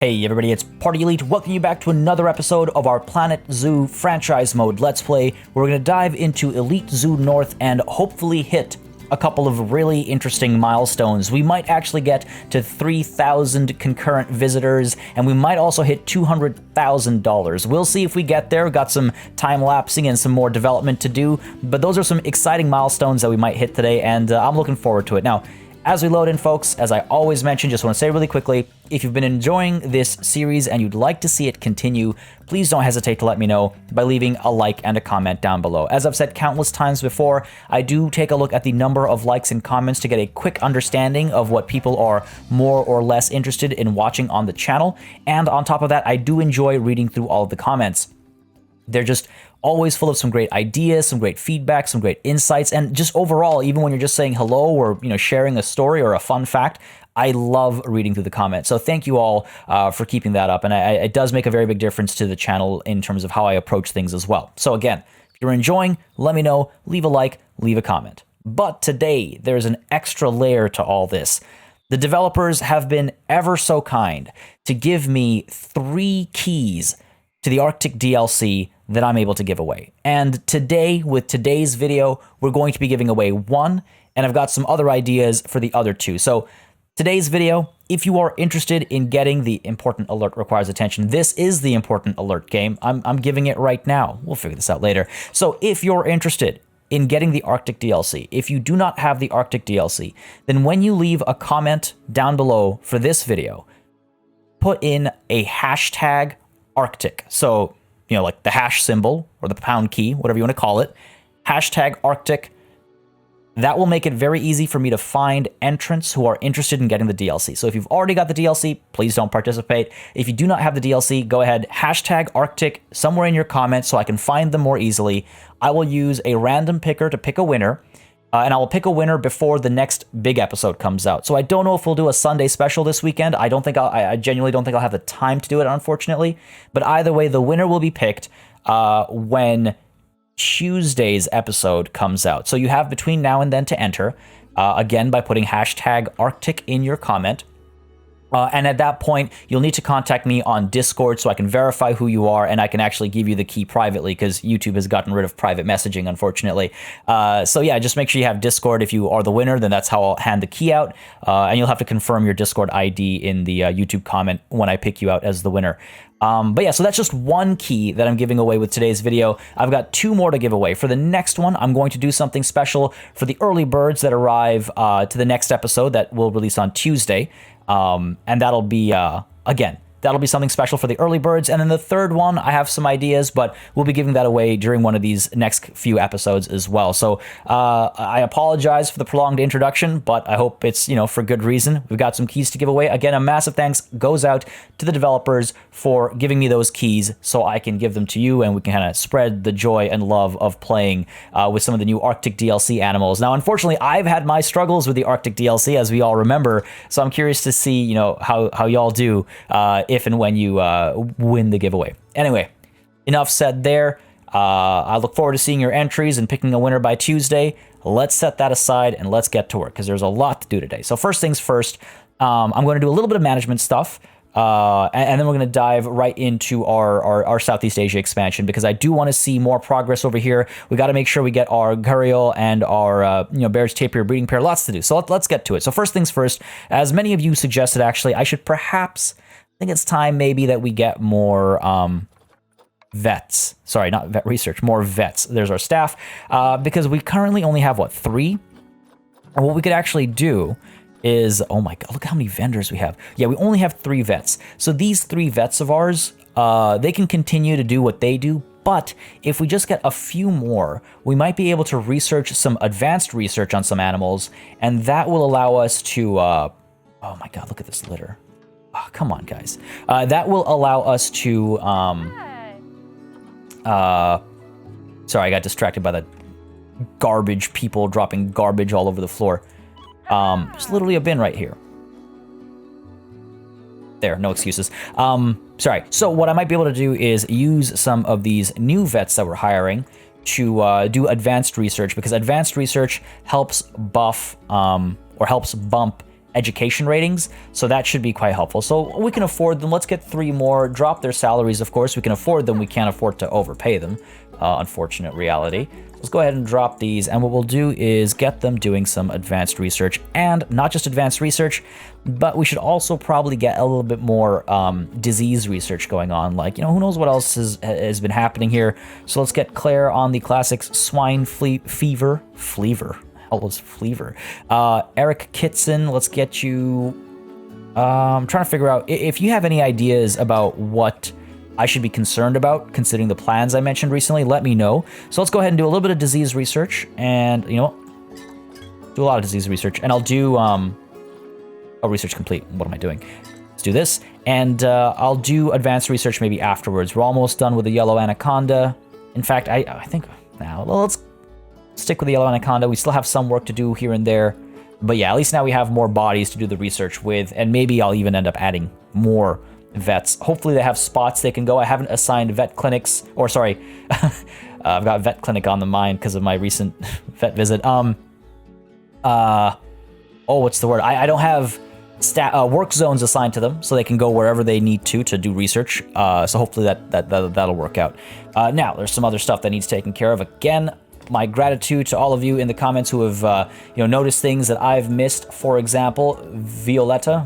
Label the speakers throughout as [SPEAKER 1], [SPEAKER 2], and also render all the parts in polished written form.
[SPEAKER 1] Hey everybody, it's Party Elite. Welcome you back to another episode of our Planet Zoo franchise mode Let's Play. Where we're going to dive into Elite Zoo North and hopefully hit a couple of really interesting milestones. We might actually get to 3,000 concurrent visitors, and we might also hit $200,000. We'll see if we get there. We've got some time-lapsing and some more development to do, but those are some exciting milestones that we might hit today, and I'm looking forward to it. Now, as we load in, folks, as I always mention, just want to say really quickly, if you've been enjoying this series and you'd like to see it continue, please don't hesitate to let me know by leaving a like and a comment down below. As I've said countless times before, I do take a look at the number of likes and comments to get a quick understanding of what people are more or less interested in watching on the channel. And on top of that, I do enjoy reading through all of the comments. They're just always full of some great ideas, some great feedback, some great insights, and just overall, even when you're just saying hello or sharing a story or a fun fact, I love reading through the comments. So thank you all for keeping that up, and it does make a very big difference to the channel in terms of how I approach things as well. So again, if you're enjoying, let me know, leave a like, leave a comment. But today, there's an extra layer to all this. The developers have been ever so kind to give me 3 keys to the Arctic DLC that I'm able to give away. And today, with today's video, we're going to be giving away 1, and I've got some other ideas for the other 2. So today's video, if you are interested in getting the Important Alert Requires Attention, this is the Important Alert game. I'm giving it right now. We'll figure this out later. So if you're interested in getting the Arctic DLC, if you do not have the Arctic DLC, then when you leave a comment down below for this video, put in a hashtag Arctic. So, like the hash symbol or the pound key, whatever you want to call it, hashtag Arctic. That will make it very easy for me to find entrants who are interested in getting the DLC. So if you've already got the DLC, please don't participate. If you do not have the DLC, go ahead, hashtag Arctic somewhere in your comments so I can find them more easily. I will use a random picker to pick a winner. And I will pick a winner before the next big episode comes out. So I don't know if we'll do a Sunday special this weekend. I genuinely don't think I'll have the time to do it, unfortunately. But either way, the winner will be picked when Tuesday's episode comes out. So you have between now and then to enter, again, by putting hashtag Arctic in your comment. And at that point, you'll need to contact me on Discord so I can verify who you are and I can actually give you the key privately because YouTube has gotten rid of private messaging, unfortunately. So yeah, just make sure you have Discord. If you are the winner, then that's how I'll hand the key out. And you'll have to confirm your Discord ID in the YouTube comment when I pick you out as the winner. But yeah, so that's just 1 key that I'm giving away with today's video. I've got 2 more to give away. For the next one, I'm going to do something special for the early birds that arrive to the next episode that will release on Tuesday. And that'll be, again, that'll be something special for the early birds. And then the third one, I have some ideas, but we'll be giving that away during one of these next few episodes as well. So I apologize for the prolonged introduction, but I hope it's, for good reason. We've got some keys to give away. Again, a massive thanks goes out to the developers for giving me those keys so I can give them to you and we can kind of spread the joy and love of playing with some of the new Arctic DLC animals. Now, unfortunately, I've had my struggles with the Arctic DLC, as we all remember, so I'm curious to see, how y'all do if and when you win the giveaway. Anyway, enough said there. I look forward to seeing your entries and picking a winner by Tuesday. Let's set that aside and let's get to work because there's a lot to do today. So first things first, I'm going to do a little bit of management stuff. And then we're going to dive right into our Southeast Asia expansion because I do want to see more progress over here. We got to make sure we get our Gharial and our Bear's Tapir breeding pair. Lots to do. So let's get to it. So first things first, as many of you suggested, actually, I should perhaps, I think it's time maybe that we get more vets. Sorry, not vet research, more vets. There's our staff because we currently only have, 3? And what we could actually do is, oh my god, look how many vendors we have. Yeah, we only have 3 vets. So these 3 vets of ours, they can continue to do what they do, but if we just get a few more, we might be able to research some advanced research on some animals, and that will allow us to, oh my god, look at this litter. Oh, come on, guys. That will allow us to, sorry, I got distracted by the garbage people dropping garbage all over the floor. There's literally a bin right here. There, no excuses. Sorry. So what I might be able to do is use some of these new vets that we're hiring to do advanced research because advanced research helps buff or helps bump education ratings, so that should be quite helpful. So we can afford them. Let's get 3 more, drop their salaries, of course. We can afford them. We can't afford to overpay them. Unfortunate reality. Let's go ahead and drop these, and what we'll do is get them doing some advanced research, and not just advanced research, but we should also probably get a little bit more disease research going on. Like, you know, who knows what else has been happening here. So let's get Claire on the classics swine fever. Hell was Fleaver. Eric Kitson, let's get you. I'm trying to figure out if you have any ideas about what I should be concerned about, considering the plans I mentioned recently. Let me know. So let's go ahead and do a little bit of disease research, and you know, do a lot of disease research, and I'll do research complete. What am I doing? Let's do this, and I'll do advanced research maybe afterwards. We're almost done with the yellow anaconda. In fact, I think now, well, let's stick with the yellow anaconda. We still have some work to do here and there, but yeah, at least now we have more bodies to do the research with, and maybe I'll even end up adding more vets. Hopefully they have spots they can go. I haven't assigned vet clinics, or sorry, I've got vet clinic on the mind because of my recent vet visit. What's the word? I don't have work zones assigned to them, so they can go wherever they need to do research. So hopefully that'll work out. Now there's some other stuff that needs taken care of. Again, my gratitude to all of you in the comments who have noticed things that I've missed. For example, Violetta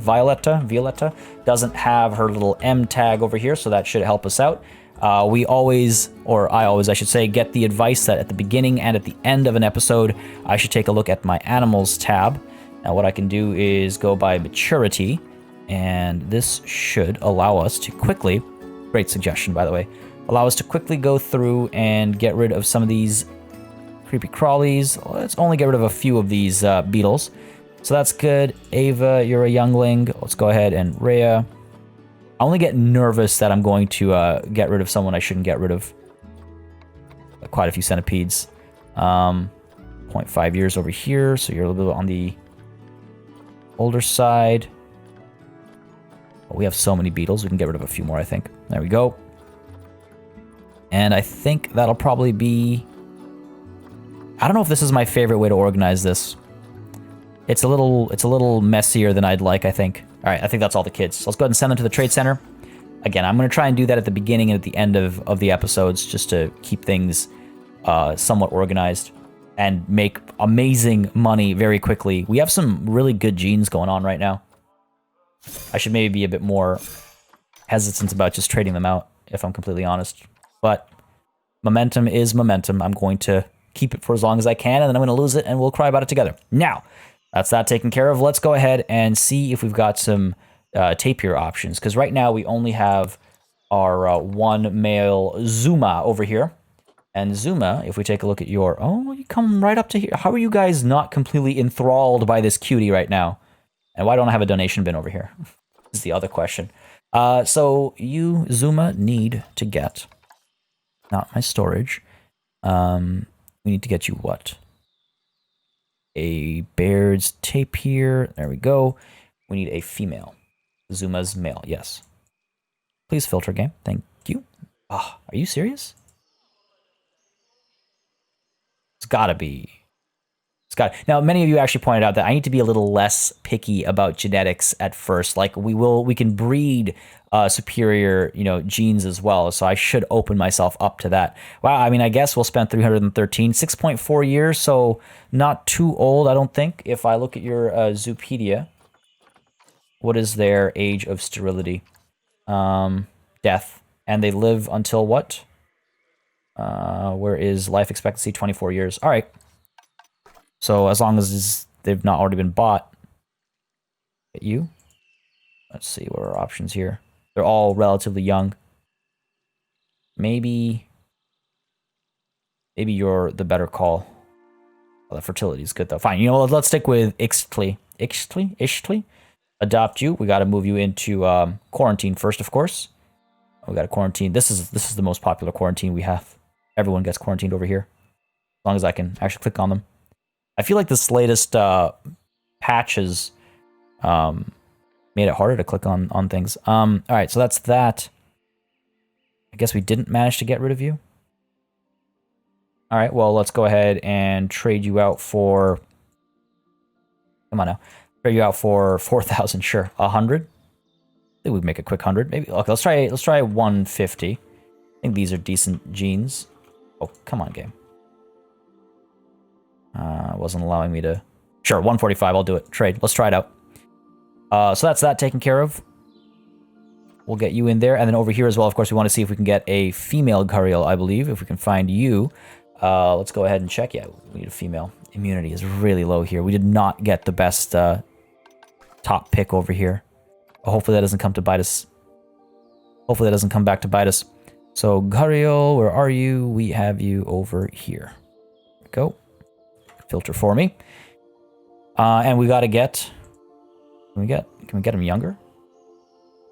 [SPEAKER 1] doesn't have her little M tag over here, so that should help us out. I always, I should say, get the advice that at the beginning and at the end of an episode, I should take a look at my animals tab. Now what I can do is go by maturity, and this should allow us to quickly, great suggestion by the way, allow us to quickly go through and get rid of some of these creepy crawlies. Let's only get rid of a few of these beetles. So that's good. Ava, you're a youngling. Let's go ahead and Rhea. I only get nervous that I'm going to get rid of someone I shouldn't get rid of. Quite a few centipedes. 0.5 years over here, so you're a little bit on the older side. Oh, we have so many beetles, we can get rid of a few more, I think. There we go. And I think that'll probably be... I don't know if this is my favorite way to organize this. It's a little messier than I'd like, I think. All right, I think that's all the kids. So let's go ahead and send them to the trade center. Again, I'm going to try and do that at the beginning and at the end of the episodes, just to keep things somewhat organized and make amazing money very quickly. We have some really good genes going on right now. I should maybe be a bit more hesitant about just trading them out, if I'm completely honest. But momentum is momentum. I'm going to keep it for as long as I can, and then I'm going to lose it, and we'll cry about it together. Now, that's that taken care of. Let's go ahead and see if we've got some tapir options, because right now we only have our one male Zuma over here. And Zuma, if we take a look at your... Oh, you come right up to here. How are you guys not completely enthralled by this cutie right now? And why don't I have a donation bin over here? Is the other question. So you, Zuma, need to get... Not my storage. We need to get you what? A Baird's tapir. There we go. We need a female. Zuma's male, yes. Please filter game. Thank you. Ah, are you serious? It's gotta be. It's got. Now, many of you actually pointed out that I need to be a little less picky about genetics at first. Like we can breed superior, genes as well. So I should open myself up to that. Wow. I mean, I guess we'll spend 313, 6.4 years. So not too old, I don't think. If I look at your Zoopedia, what is their age of sterility? Death. And they live until what? Where is life expectancy? 24 years. All right. So as long as they've not already been bought. Get you. Let's see what are our options here. They're all relatively young. Maybe you're the better call. Well, the fertility is good though. Fine. Let's stick with Ixtli. Ixtli. Adopt you. We got to move you into quarantine first, of course. We got to quarantine. This is the most popular quarantine we have. Everyone gets quarantined over here, as long as I can actually click on them. I feel like this latest patch has made it harder to click on things. All right, so that's that. I guess we didn't manage to get rid of you. All right, well, let's go ahead and trade you out for... Come on now. Trade you out for 4,000. Sure, 100. I think we'd make a quick 100. Maybe. Okay, let's try 150. I think these are decent jeans. Oh, come on, game. Wasn't allowing me to. Sure, 145. I'll do it. Trade. Let's try it out. So that's that taken care of. We'll get you in there. And then over here as well, of course, we want to see if we can get a female Guriel, I believe. If we can find you. Let's go ahead and check. Yeah, we need a female. Immunity is really low here. We did not get the best top pick over here. Hopefully that doesn't come to bite us. Hopefully that doesn't come back to bite us. So, Guriel, where are you? We have you over here. Go. Filter for me. And we got to get... Can we get him younger?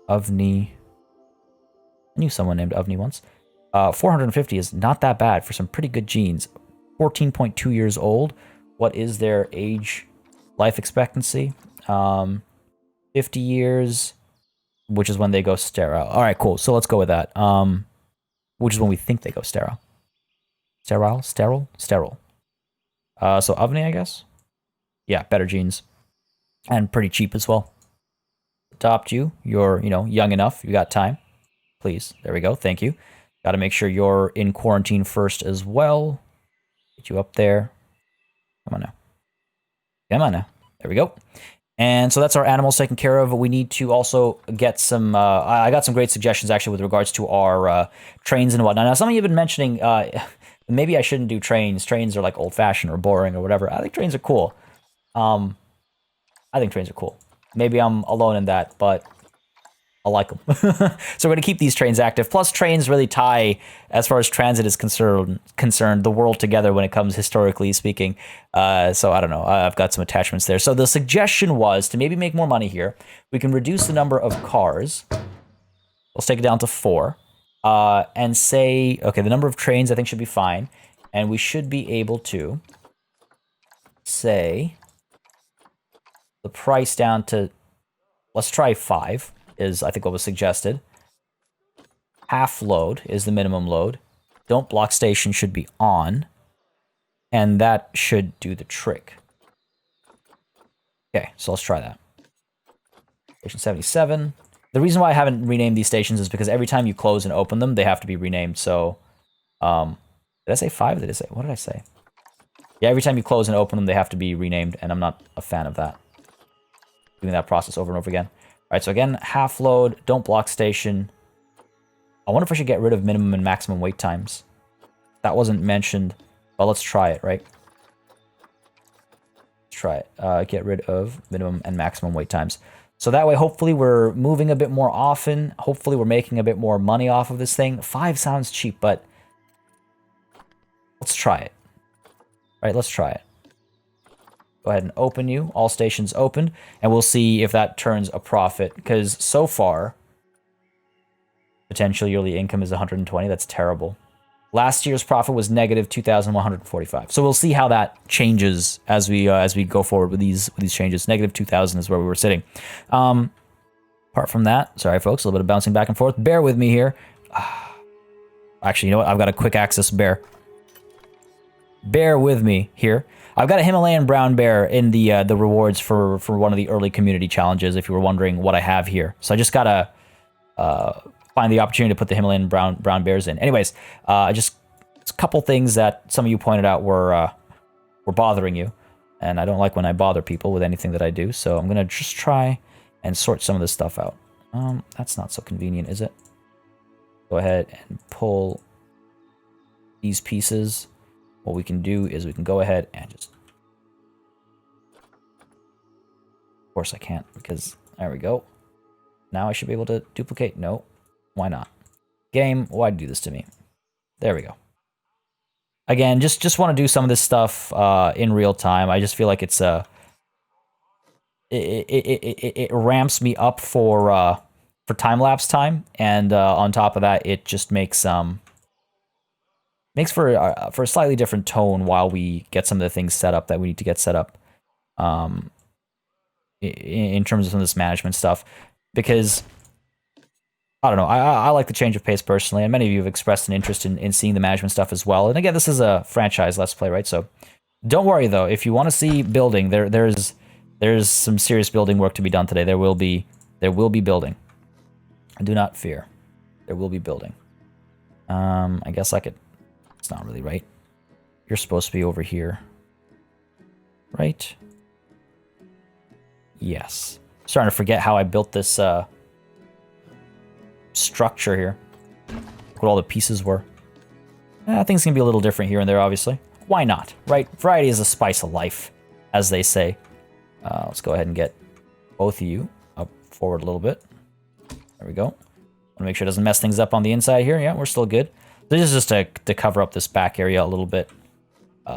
[SPEAKER 1] Avni. I knew someone named Avni once. 450 is not that bad for some pretty good genes. 14.2 years old. What is their age life expectancy? 50 years, which is when they go sterile. All right, cool. So let's go with that. Which is when we think they go sterile. Sterile? Sterile? Sterile. So Avni, I guess? Yeah, better genes. And pretty cheap as well. Adopt you. You're, young enough. You got time. Please. There we go. Thank you. Got to make sure you're in quarantine first as well. Get you up there. Come on now. Come on now. There we go. And so that's our animals taken care of. We need to also get some... I got some great suggestions, actually, with regards to our trains and whatnot. Now, some of you have been mentioning... maybe I shouldn't do trains. Trains are like old-fashioned or boring or whatever. I think trains are cool. I think trains are cool. Maybe I'm alone in that, but I like them. So we're going to keep these trains active. Plus, trains really tie, as far as transit is concerned, the world together when it comes historically speaking. So I don't know. I've got some attachments there. So the suggestion was to maybe make more money here. We can reduce the number of cars. Let's take it down to 4. And say, okay, the number of trains I think should be fine. And we should be able to say the price down to, let's try 5 is I think what was suggested. Half load is the minimum load. Don't block station should be on. And that should do the trick. Okay, so let's try that. Station 77. The reason why I haven't renamed these stations is because every time you close and open them, they have to be renamed. So, did I say 5? What did I say? Yeah, every time you close and open them, they have to be renamed, and I'm not a fan of that. Doing that process over and over again. All right, so again, half load, don't block station. I wonder if I should get rid of minimum and maximum wait times. That wasn't mentioned, but let's try it, right? Let's try it. Get rid of minimum and maximum wait times. So that way, hopefully, we're moving a bit more often. Hopefully, we're making a bit more money off of this thing. 5 sounds cheap, but let's try it. All right, let's try it. Go ahead and open you. All stations opened. And we'll see if that turns a profit. Because so far, potential yearly income is 120. That's terrible. Last year's profit was negative 2,145. So we'll see how that changes as we go forward with these changes. Negative 2,000 is where we were sitting. Apart from that, sorry folks, a little bit of bouncing back and forth. Bear with me here. Actually, you know what? I've got a quick access bear. Bear with me here. I've got a Himalayan brown bear in the rewards for one of the early community challenges, if you were wondering what I have here. So I just gotta find the opportunity to put the Himalayan brown bears in. Anyways, just a couple things that some of you pointed out were bothering you, and I don't like when I bother people with anything that I do. So I'm gonna just try and sort some of this stuff out. That's not so convenient, is it? Go ahead and pull these pieces. What we can do is we can go ahead and just... Of course I can't, because... There we go. Now I should be able to duplicate. No. Why not? Game, why'd you do this to me? There we go. Again, just want to do some of this stuff in real time. I just feel like it's... It ramps me up for time-lapse time, and on top of that, it just makes for a slightly different tone while we get some of the things set up that we need to get set up in terms of some of this management stuff. Because, I don't know, I like the change of pace personally, and many of you have expressed an interest in seeing the management stuff as well. And again, this is a franchise Let's Play, right? So don't worry, though. If you want to see building, there's There's some serious building work to be done today. There will be building. Do not fear. There will be building. I guess I could... It's not really right. You're supposed to be over here. Right? Yes. Starting to forget how I built this structure here. What all the pieces were. Things can be a little different here and there, obviously. Why not, right? Variety is the spice of life, as they say. Let's go ahead and get both of you up forward a little bit. There we go. Want to make sure it doesn't mess things up on the inside here. Yeah, we're still good. This is just to cover up this back area a little bit.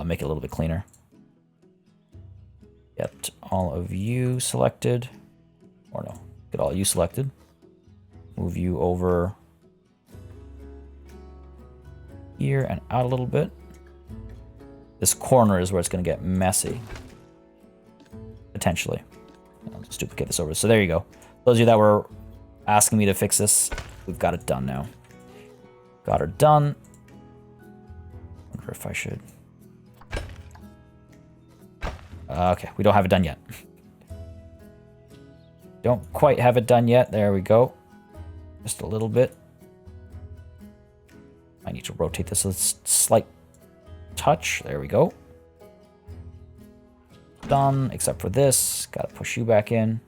[SPEAKER 1] Make it a little bit cleaner. Get all of you selected. Or no, get all you selected. Move you over here and out a little bit. This corner is where it's going to get messy. Potentially. I'll just duplicate this over. So there you go. Those of you that were asking me to fix this, we've got it done now. Got her done. Wonder if I should... okay, we don't have it done yet. Don't quite have it done yet. There we go. Just a little bit. I need to rotate this a slight touch. There we go. Done, except for this. Gotta push you back in.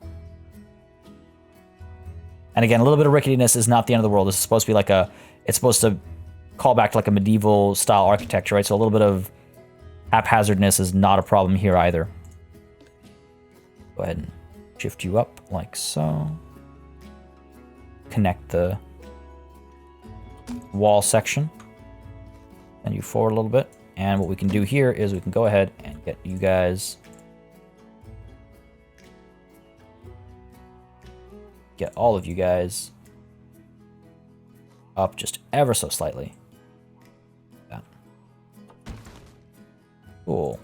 [SPEAKER 1] And again, a little bit of ricketiness is not the end of the world. This is supposed to be like a... It's supposed to call back to like a medieval style architecture, right? So a little bit of haphazardness is not a problem here either. Go ahead and shift you up like so. Connect the wall section. And you forward a little bit. And what we can do here is we can go ahead and get you guys... Get all of you guys up just ever so slightly. Yeah. Cool.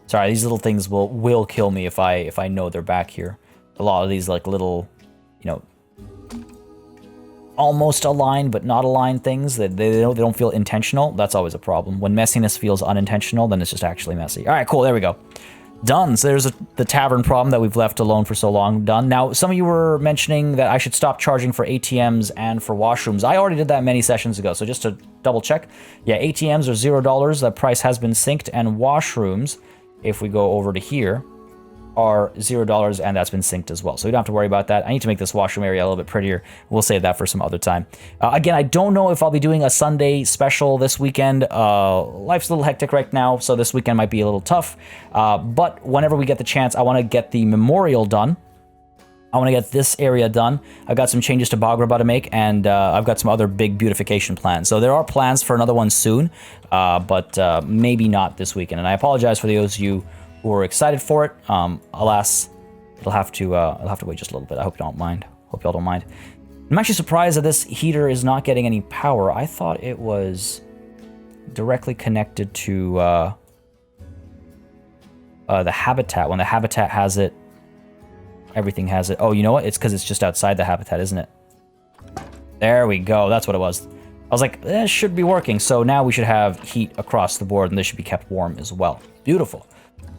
[SPEAKER 1] Sorry, these little things will kill me if I know they're back here. A lot of these like little, you know, almost aligned but not aligned things that they don't feel intentional. That's always a problem. When messiness feels unintentional, then it's just actually messy. All right, cool. There we go. Done. So there's the tavern problem that we've left alone for so long. Done. Now, some of you were mentioning that I should stop charging for ATMs and for washrooms. I already did that many sessions ago. So just to double check, yeah, ATMs are $0. That price has been synced, and washrooms, if we go over to here, are $0, and that's been synced as well. So we don't have to worry about that. I need to make this washroom area a little bit prettier. We'll save that for some other time. Again, I don't know if I'll be doing a Sunday special this weekend. Life's a little hectic right now, so this weekend might be a little tough. But whenever we get the chance, I want to get the memorial done. I want to get this area done. I've got some changes to Bagraba to make, and I've got some other big beautification plans. So there are plans for another one soon, but maybe not this weekend. And I apologize for those of you who are excited for it. Alas, it'll have to wait just a little bit. I hope you don't mind. Hope y'all don't mind. I'm actually surprised that this heater is not getting any power. I thought it was directly connected to the habitat. When the habitat has it, everything has it. Oh, you know what? It's because it's just outside the habitat, isn't it? There we go. That's what it was. I was like, this should be working. So now we should have heat across the board, and this should be kept warm as well. Beautiful.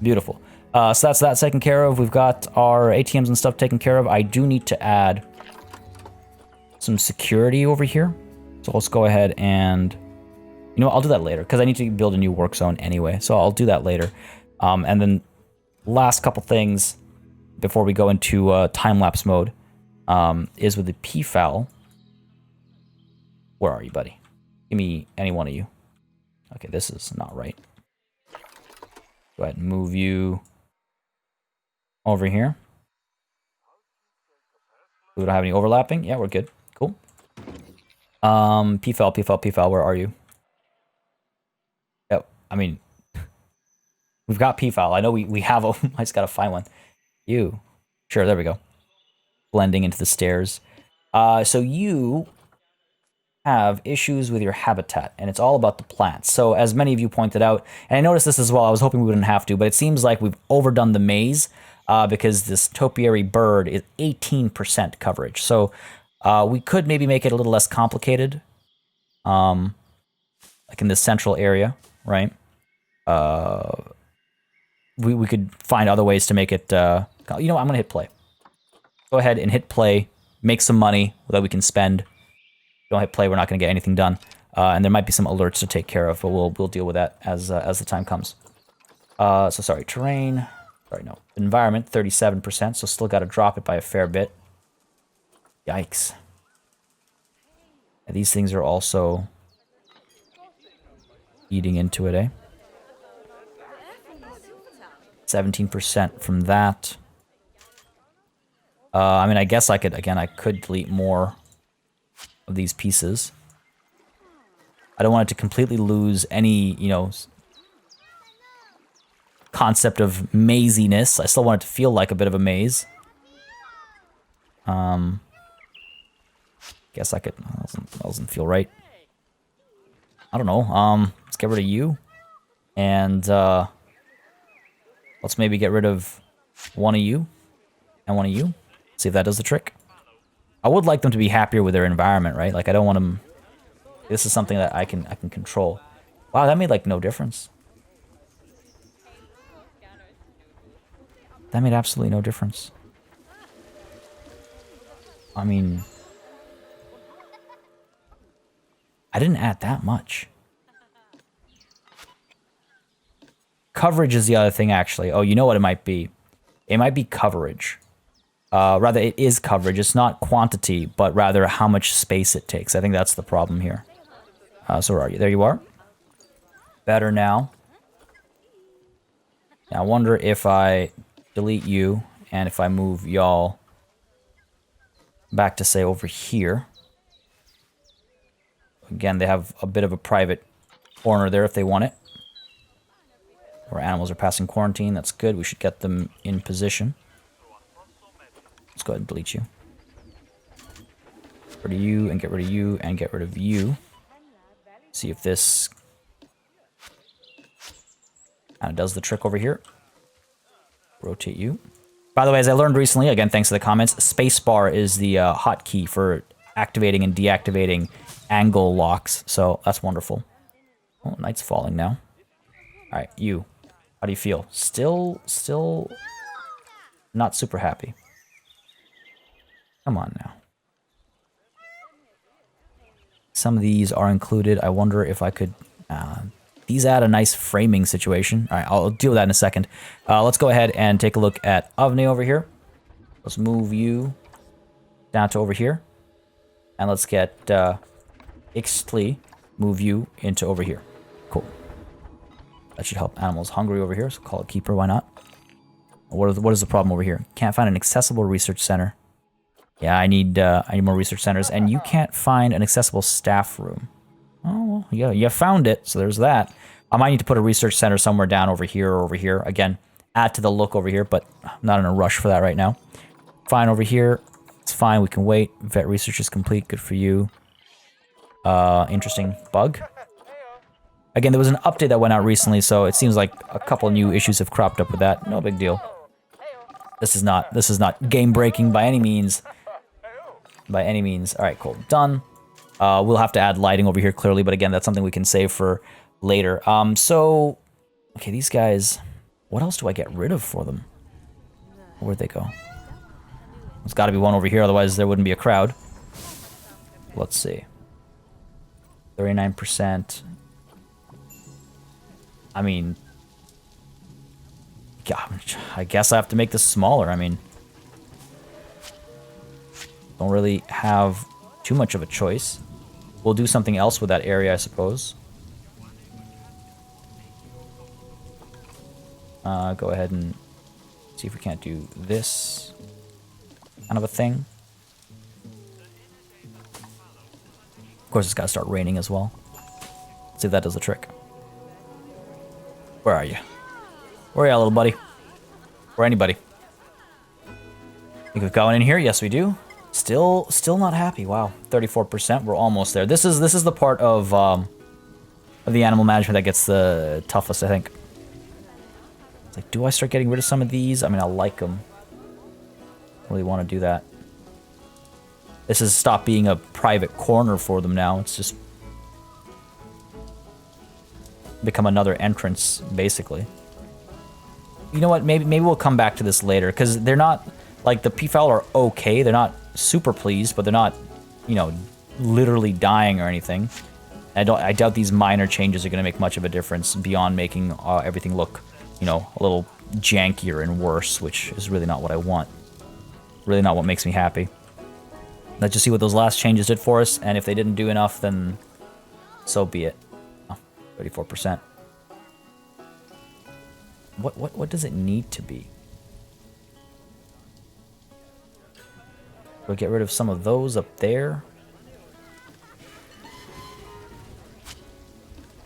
[SPEAKER 1] Beautiful. So that's that taken care of. We've got our ATMs and stuff taken care of. I do need to add some security over here. So let's go ahead and... You know what? I'll do that later, because I need to build a new work zone anyway. So I'll do that later. And then last couple things before we go into time-lapse mode is with the P-foul. Where are you, buddy? Give me any one of you. Okay, this is not right. Go ahead and move you over here. We don't have any overlapping. Yeah, we're good. Cool. P-foul, where are you? Yep, I mean, we've got P-foul. I know we have them. I just gotta find one. You. Sure, there we go. Blending into the stairs. So you have issues with your habitat, and it's all about the plants. So as many of you pointed out, and I noticed this as well, I was hoping we wouldn't have to, but it seems like we've overdone the maze because this topiary bird is 18% coverage. So we could maybe make it a little less complicated, like in this central area, right? we could find other ways to make it, you know what, I'm gonna hit play. Go ahead and hit play, make some money that we can spend. Don't hit play, we're not gonna get anything done. And there might be some alerts to take care of, but we'll deal with that as the time comes. So sorry, terrain, sorry, no. Environment, 37%, so still gotta drop it by a fair bit. Yikes. And these things are also eating into it, eh? 17% from that. I mean, I guess I could, again, I could delete more of these pieces. I don't want it to completely lose any, you know, concept of maziness. I still want it to feel like a bit of a maze. Guess I could, that doesn't feel right. I don't know, let's get rid of you. And, let's maybe get rid of one of you and one of you. See if that does the trick. I would like them to be happier with their environment, right? Like, I don't want them... This is something that I can control. Wow, that made, like, no difference. That made absolutely no difference. I mean... I didn't add that much. Coverage is the other thing, actually. Oh, you know what it might be? It might be coverage. Rather, it is coverage. It's not quantity, but rather how much space it takes. I think that's the problem here. So where are you? There you are. Better now. Now, I wonder if I delete you and if I move y'all back to, say, over here. Again, they have a bit of a private corner there if they want it. Where animals are passing quarantine. That's good. We should get them in position. Let's go ahead and delete you. Get rid of you, and get rid of you, and get rid of you. See if this kind of does the trick over here. Rotate you. By the way, as I learned recently, again, thanks to the comments, spacebar is the hotkey for activating and deactivating angle locks. So that's wonderful. Oh, night's falling now. All right, you. How do you feel? Still not super happy. Come on now. Some of these are included. I wonder if I could... these add a nice framing situation. All right, I'll deal with that in a second. Let's go ahead and take a look at Ovni over here. Let's move you down to over here. And let's get Ixtli, move you into over here. Cool. That should help animals hungry over here, so call it keeper, why not? What is the problem over here? Can't find an accessible research center. Yeah, I need more research centers, and you can't find an accessible staff room. Oh, well, yeah, you found it, so there's that. I might need to put a research center somewhere down over here or over here. Again, add to the look over here, but I'm not in a rush for that right now. Fine over here. It's fine, we can wait. Vet research is complete, good for you. Interesting bug. Again, there was an update that went out recently, so it seems like a couple new issues have cropped up with that. No big deal. This is not game breaking by any means. By any means. All right, cool. Done. We'll have to add lighting over here clearly, but again, that's something we can save for later. So, okay, these guys. What else do I get rid of for them? Where'd they go? There's got to be one over here, otherwise there wouldn't be a crowd. Let's see. 39%. I mean, I guess I have to make this smaller. I mean, don't really have too much of a choice. We'll do something else with that area, I suppose. Go ahead and see if we can't do this kind of a thing. Of course, it's got to start raining as well. See if that does the trick. Where are you? Where are you, little buddy? Or anybody? Think we've got one in here? Yes, we do. Still not happy. Wow, 34%. We're almost there. This is the part of the animal management that gets the toughest, I think. It's like, do I start getting rid of some of these? I mean, I like them. I really want to do that. This has stopped being a private corner for them now. It's just become another entrance, basically. You know what? Maybe we'll come back to this later, because they're not, like, the peafowl are okay. They're not super pleased, but they're not, you know, literally dying or anything. I doubt these minor changes are going to make much of a difference beyond making everything look, you know, a little jankier and worse, which is really not what I want. Really not what makes me happy. Let's just see what those last changes did for us, and if they didn't do enough, then so be it. Oh, 34%. What does it need to be? We'll get rid of some of those up there.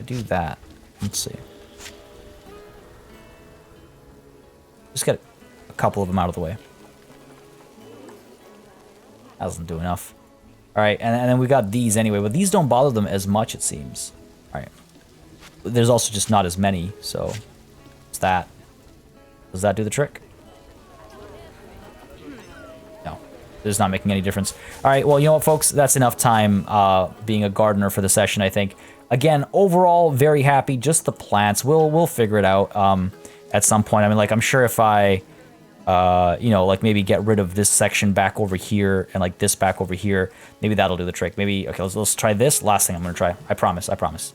[SPEAKER 1] Do that. Let's see. Just get a couple of them out of the way. That doesn't do enough. Alright, and then we got these anyway, but these don't bother them as much, it seems. Alright. There's also just not as many, so it's that. Does that do the trick? No. It's not making any difference. Alright, well, you know what, folks? That's enough time being a gardener for the session, I think. Again, overall, very happy. Just the plants. We'll figure it out at some point. I mean, like, I'm sure if I, you know, like maybe get rid of this section back over here and like this back over here, maybe that'll do the trick. Maybe, okay, let's try this. Last thing I'm going to try. I promise. I promise.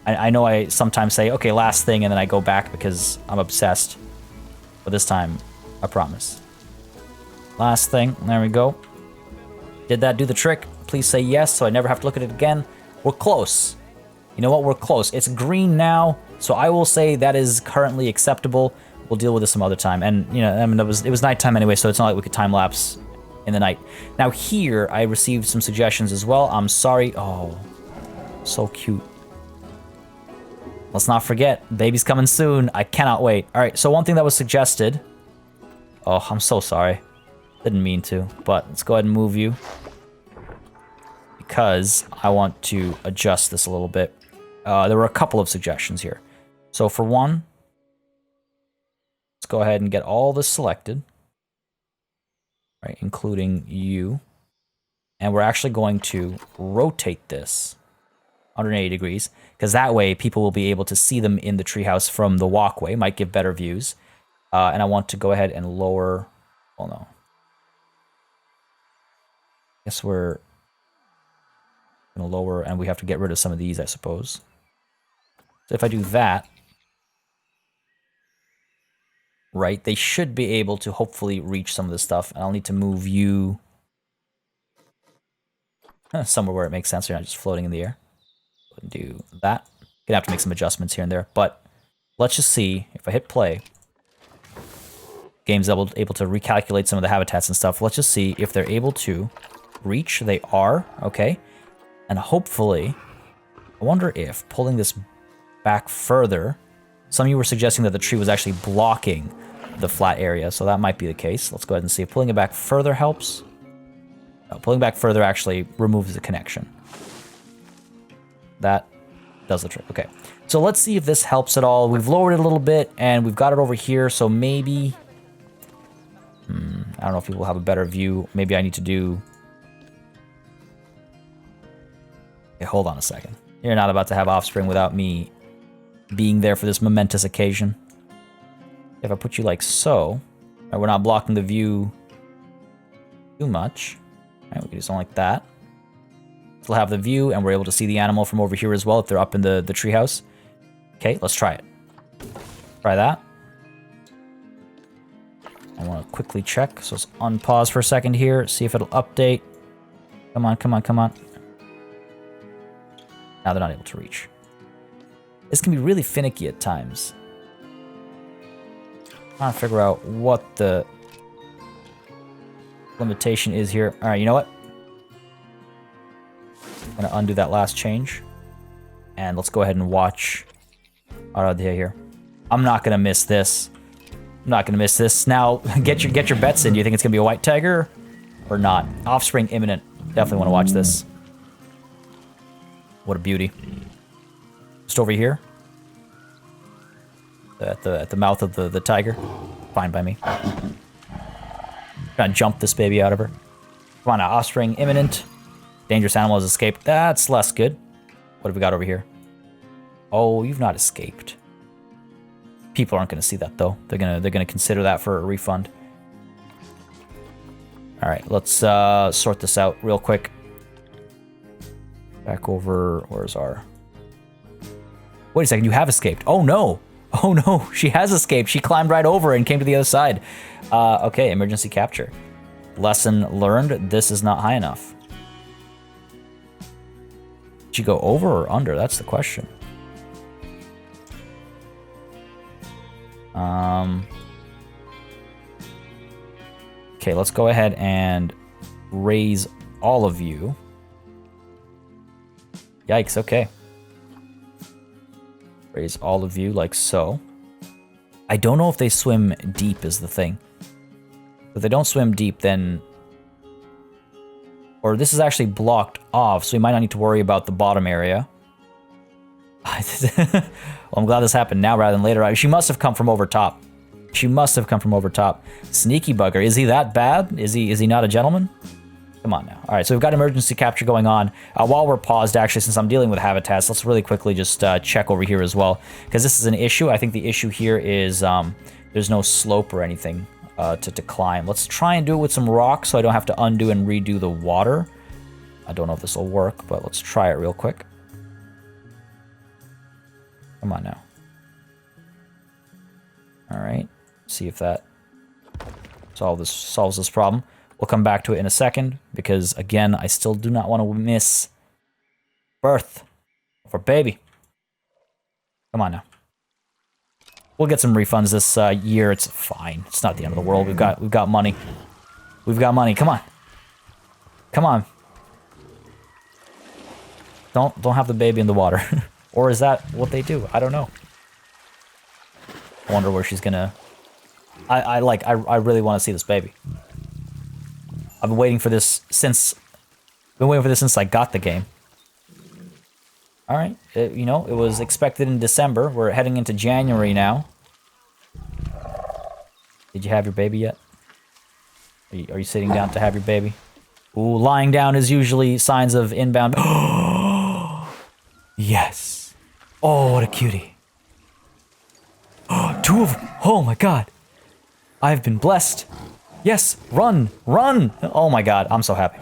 [SPEAKER 1] I know I sometimes say, okay, last thing, and then I go back because I'm obsessed. But this time, I promise. Last thing. There we go. Did that do the trick? Please say yes so I never have to look at it again. We're close. You know what? We're close. It's green now, so I will say that is currently acceptable. We'll deal with this some other time. And, you know, I mean, it was nighttime anyway, so it's not like we could time-lapse in the night. Now, here, I received some suggestions as well. I'm sorry. Oh, so cute. Let's not forget, baby's coming soon. I cannot wait. All right, so one thing that was suggested... Oh, I'm so sorry. Didn't mean to, but let's go ahead and move you. Because I want to adjust this a little bit. There were a couple of suggestions here. So for one, let's go ahead and get all this selected. Right, including you. And we're actually going to rotate this 180 degrees. Because that way people will be able to see them in the treehouse from the walkway. Might give better views. And I want to go ahead and lower... Oh no. Guess we're going to lower, and we have to get rid of some of these, I suppose. So if I do that, right, they should be able to hopefully reach some of this stuff. And I'll need to move you somewhere where it makes sense. You're not just floating in the air. Do that. Gonna have to make some adjustments here and there, but let's just see if I hit play. Game's able to recalculate some of the habitats and stuff. Let's just see if they're able to reach. They are, okay. And hopefully, I wonder if pulling this back further, some of you were suggesting that the tree was actually blocking the flat area, so that might be the case. Let's go ahead and see if pulling it back further helps. No, pulling back further actually removes the connection. That does the trick. Okay, so let's see if this helps at all. We've lowered it a little bit, and we've got it over here, so maybe... I don't know if people have a better view. Maybe I need to do... Okay, hold on a second. You're not about to have offspring without me being there for this momentous occasion. If I put you like so, right, we're not blocking the view too much. Right, we can do something like that. Still have the view, and we're able to see the animal from over here as well if they're up in the treehouse. Okay, let's try it. Try that. I want to quickly check, so let's unpause for a second here, see if it'll update. Come on, come on, come on. Now they're not able to reach. This can be really finicky at times. I'm trying to figure out what the limitation is here. Alright, you know what? I'm going to undo that last change. And let's go ahead and watch our idea here. I'm not going to miss this. I'm not going to miss this. Now, get your bets in. Do you think it's going to be a white tiger or not? Offspring imminent. Definitely want to watch this. What a beauty. Just over here. At the mouth of the tiger. Fine by me. Trying to jump this baby out of her. Come on now, offspring imminent. Dangerous animal has escaped. That's less good. What have we got over here? Oh, you've not escaped. People aren't going to see that though. They're gonna consider that for a refund. All right, let's sort this out real quick. Back over. Where's our? Wait a second. You have escaped. Oh no. Oh no. She has escaped. She climbed right over and came to the other side. Okay. Emergency capture. Lesson learned. This is not high enough. Did you go over or under? That's the question. Okay, let's go ahead and raise all of you. Yikes, okay. Raise all of you like so. I don't know if they swim deep is the thing. If they don't swim deep, then... Or this is actually blocked off, so we might not need to worry about the bottom area. Well, I'm glad this happened now rather than later. She must have come from over top. She must have come from over top. Sneaky bugger. Is he that bad? Is he not a gentleman? Come on now. All right, so we've got emergency capture going on. While we're paused, actually, since I'm dealing with habitats, let's really quickly just check over here as well, because this is an issue. I think the issue here is there's no slope or anything to climb. Let's try and do it with some rocks so I don't have to undo and redo the water. I don't know if this will work, but let's try it real quick. Come on now. All right. See if that solves this problem. We'll come back to it in a second because, again, I still do not want to miss birth of our baby. Come on now. We'll get some refunds this year. It's fine. It's not the end of the world. We've got money. We've got money. Come on. Come on. Don't have the baby in the water. Or is that what they do? I don't know. I wonder where she's gonna... I really want to see this baby. I've been waiting for this since... I got the game. Alright, you know, it was expected in December. We're heading into January now. Did you have your baby yet? Are you sitting down to have your baby? Ooh, lying down is usually signs of inbound... Yes. Oh, what a cutie. Two of them. Oh my god. I've been blessed. Yes, run, run. Oh my god, I'm so happy.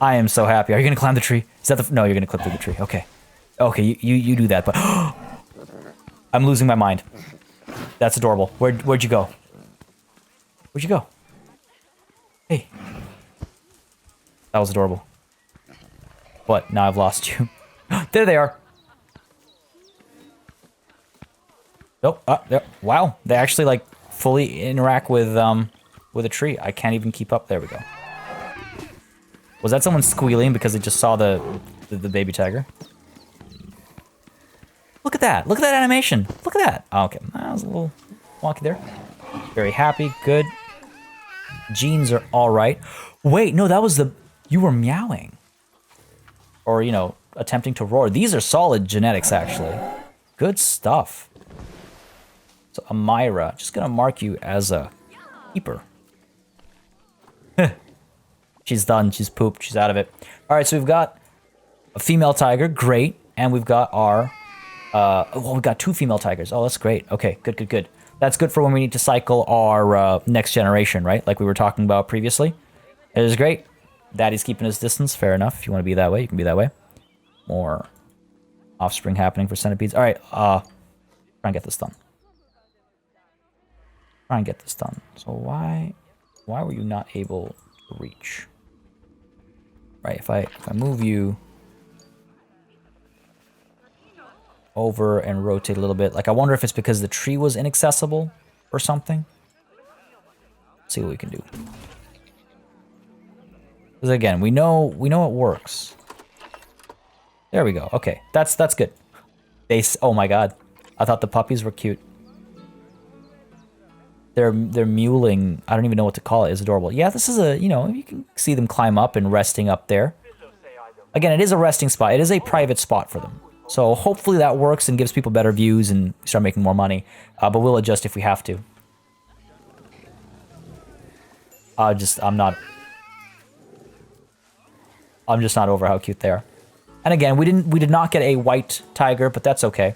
[SPEAKER 1] I am so happy. Are you gonna climb the tree? Is that the... No, you're gonna clip through the tree. Okay. Okay, you do that, but... I'm losing my mind. That's adorable. Where'd you go? Where'd you go? Hey. That was adorable. What? Now I've lost you. There they are. Oh, there. Wow. They actually, like, fully interact with a tree. I can't even keep up. There we go. Was that someone squealing because they just saw the baby tiger? Look at that. Look at that animation. Look at that. Oh, okay. That was a little wonky there. Very happy. Good. Genes are all right. Wait, no, that was the... You were meowing. Or, you know, attempting to roar. These are solid genetics, actually. Good stuff. So, Amira, just gonna mark you as a keeper. She's done. She's pooped. She's out of it. All right, so we've got a female tiger. Great. And we've got our... well, we've got two female tigers. Oh, that's great. Okay, good, good, good. That's good for when we need to cycle our next generation, right? Like we were talking about previously. It is great. Daddy's keeping his distance. Fair enough. If you want to be that way, you can be that way. More offspring happening for centipedes. All right, try and get this done. Try and get this done. So why were you not able to reach? Right, if I move you over and rotate a little bit. Like, I wonder if it's because the tree was inaccessible or something. Let's see what we can do. Because again, we know it works. There we go. Okay, that's good. Oh my god, I thought the puppies were cute. They're mewling. I don't even know what to call it. It's adorable. Yeah, this is a, you know, you can see them climb up and resting up there. Again, it is a resting spot. It is a private spot for them. So hopefully that works and gives people better views and start making more money. But we'll adjust if we have to. I'm just not over how cute they are. And again, we did not get a white tiger, but that's okay.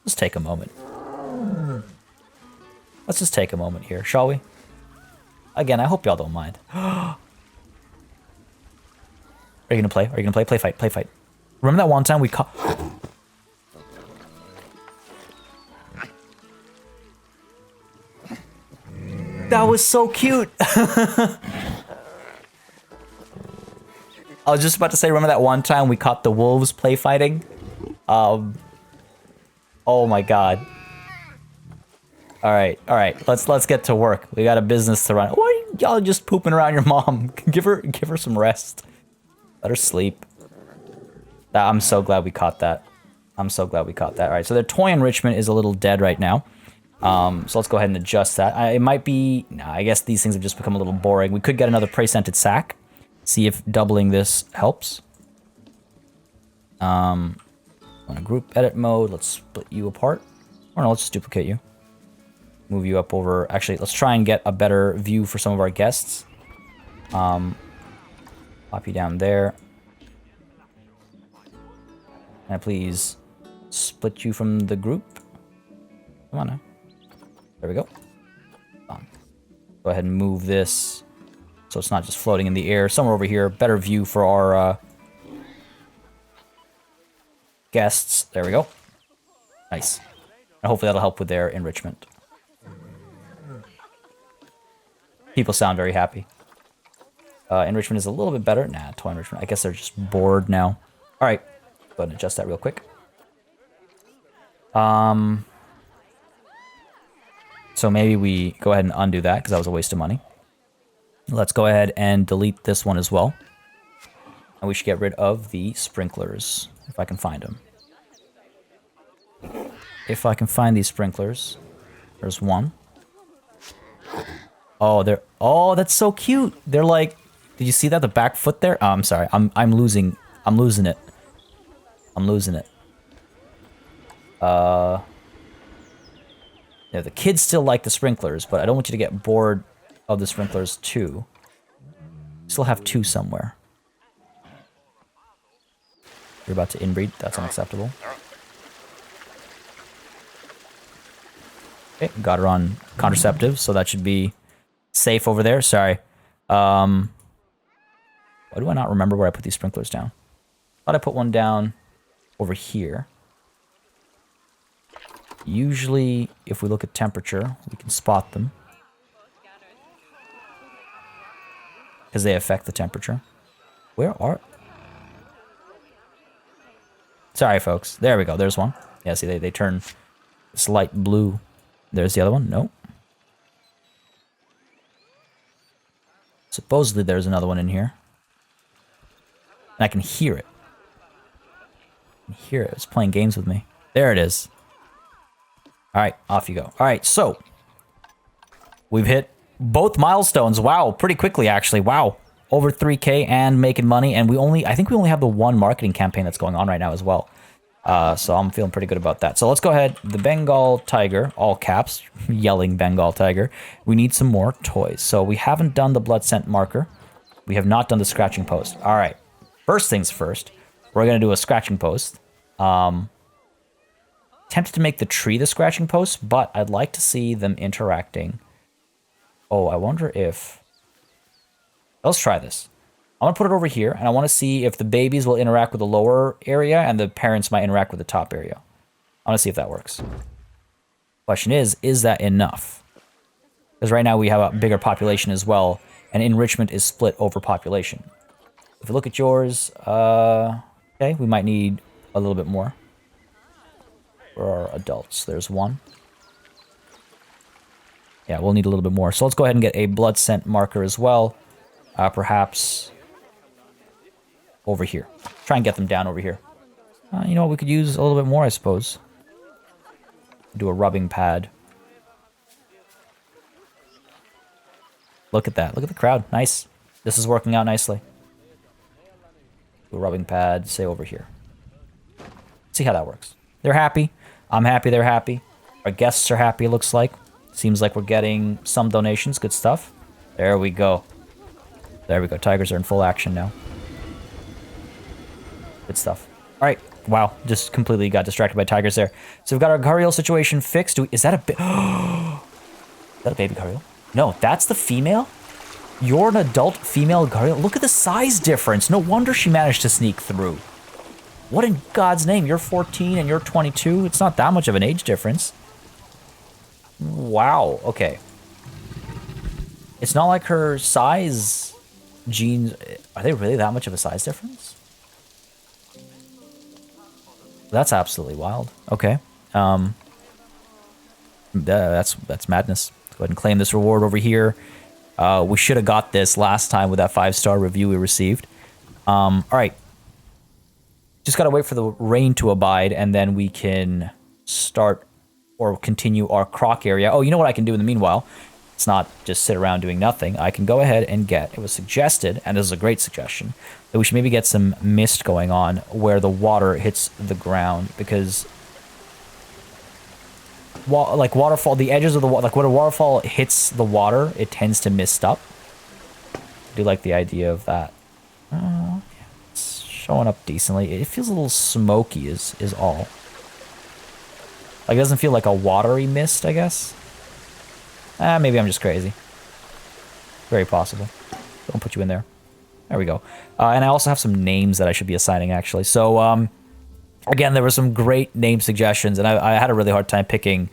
[SPEAKER 1] Let's take a moment. Let's just take a moment here, shall we? Again, I hope y'all don't mind. Are you gonna play? Are you gonna play? Play fight, play fight. Remember that one time we caught... That was so cute! I was just about to say, remember that one time we caught the wolves play fighting? Oh my god. Alright, let's get to work. We got a business to run. Why are y'all just pooping around your mom? Give her some rest. Let her sleep. I'm so glad we caught that. I'm so glad we caught that. Alright, so their toy enrichment is a little dead right now. So let's go ahead and adjust that. It might be... Nah, I guess these things have just become a little boring. We could get another prey-scented sack. See if doubling this helps. On a group edit mode, let's split you apart. Or no, let's just duplicate you. Move you up over... Actually, let's try and get a better view for some of our guests. Pop you down there. Can I please split you from the group? Come on now. There we go. Go ahead and move this so it's not just floating in the air. Somewhere over here, better view for our guests. There we go. Nice. And hopefully that'll help with their enrichment. People sound very happy. Enrichment is a little bit better. Nah, toy enrichment. I guess they're just bored now. All right. Go ahead and adjust that real quick. So maybe we go ahead and undo that because that was a waste of money. Let's go ahead and delete this one as well. And we should get rid of the sprinklers, if I can find them. If I can find these sprinklers. There's one. Oh, they're... Oh, that's so cute. They're like... Did you see that? The back foot there? Oh, I'm sorry. I'm losing it. I'm losing it. Yeah, the kids still like the sprinklers, but I don't want you to get bored of the sprinklers too. Still have two somewhere. You're about to inbreed. That's unacceptable. Okay, got her on contraceptive, so that should be safe over there. Sorry. Why do I not remember where I put these sprinklers down? Thought I put one down over here. Usually, if we look at temperature, we can spot them. Because they affect the temperature. Where are... Sorry, folks. There we go. There's one. Yeah, see, they turn this light blue. There's the other one. Nope. Supposedly, there's another one in here. And I can hear it. I can hear it. It's playing games with me. There it is. Alright, off you go. Alright, so we've hit both milestones. Wow, pretty quickly actually. Wow. Over 3K and making money. And I think we only have the one marketing campaign that's going on right now as well. So I'm feeling pretty good about that. So let's go ahead. The Bengal Tiger, all caps, yelling Bengal Tiger. We need some more toys. So we haven't done the blood scent marker. We have not done the scratching post. Alright. First things first, we're going to do a scratching post. Tempted to make the tree the scratching post, but I'd like to see them interacting. Oh, I wonder if... Let's try this. I want to put it over here, and I want to see if the babies will interact with the lower area, and the parents might interact with the top area. I want to see if that works. Question is that enough? Because right now we have a bigger population as well, and enrichment is split over population. If you look at yours, okay, we might need a little bit more. For our adults, there's one. Yeah, we'll need a little bit more. So let's go ahead and get a blood scent marker as well. Perhaps over here. Try and get them down over here. You know what, we could use a little bit more, I suppose. Do a rubbing pad. Look at that. Look at the crowd. Nice. This is working out nicely. Do a rubbing pad, say over here. See how that works. They're happy. I'm happy they're happy. Our guests are happy, it looks like. Seems like we're getting some donations. Good stuff. There we go. There we go. Tigers are in full action now. Good stuff. All right. Wow, just completely got distracted by tigers there. So we've got our gharial situation fixed. Is that a is that a baby gharial? No, that's the female? You're an adult female gharial? Look at the size difference. No wonder she managed to sneak through. What in God's name? You're 14 and you're 22? It's not that much of an age difference. Wow, okay. It's not like her size genes... Are they really that much of a size difference? That's absolutely wild. Okay. That's madness. Go ahead and claim this reward over here. We should have got this last time with that 5-star review we received. All right. Just got to wait for the rain to abide, and then we can start or continue our croc area. Oh, you know what I can do in the meanwhile? It's not just sit around doing nothing. I can go ahead and it was suggested, and this is a great suggestion, that we should maybe get some mist going on where the water hits the ground, because like waterfall, the edges of the water, like when a waterfall hits the water, it tends to mist up. I do like the idea of that. Yeah, it's showing up decently. It feels a little smoky is all. Like, it doesn't feel like a watery mist, I guess. Maybe I'm just crazy. Very possible. Don't put you in there. There we go. And I also have some names that I should be assigning, actually. So, again, there were some great name suggestions, and I had a really hard time picking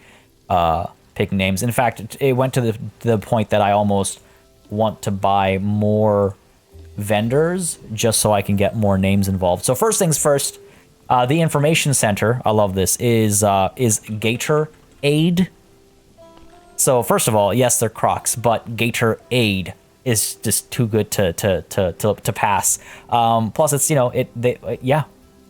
[SPEAKER 1] names. In fact, it went to the point that I almost want to buy more vendors just so I can get more names involved. So first things first, the information center, I love this, is Gator Aid. So first of all, yes, they're Crocs, but Gator Aid is just too good to pass. Plus, it's, you know, yeah.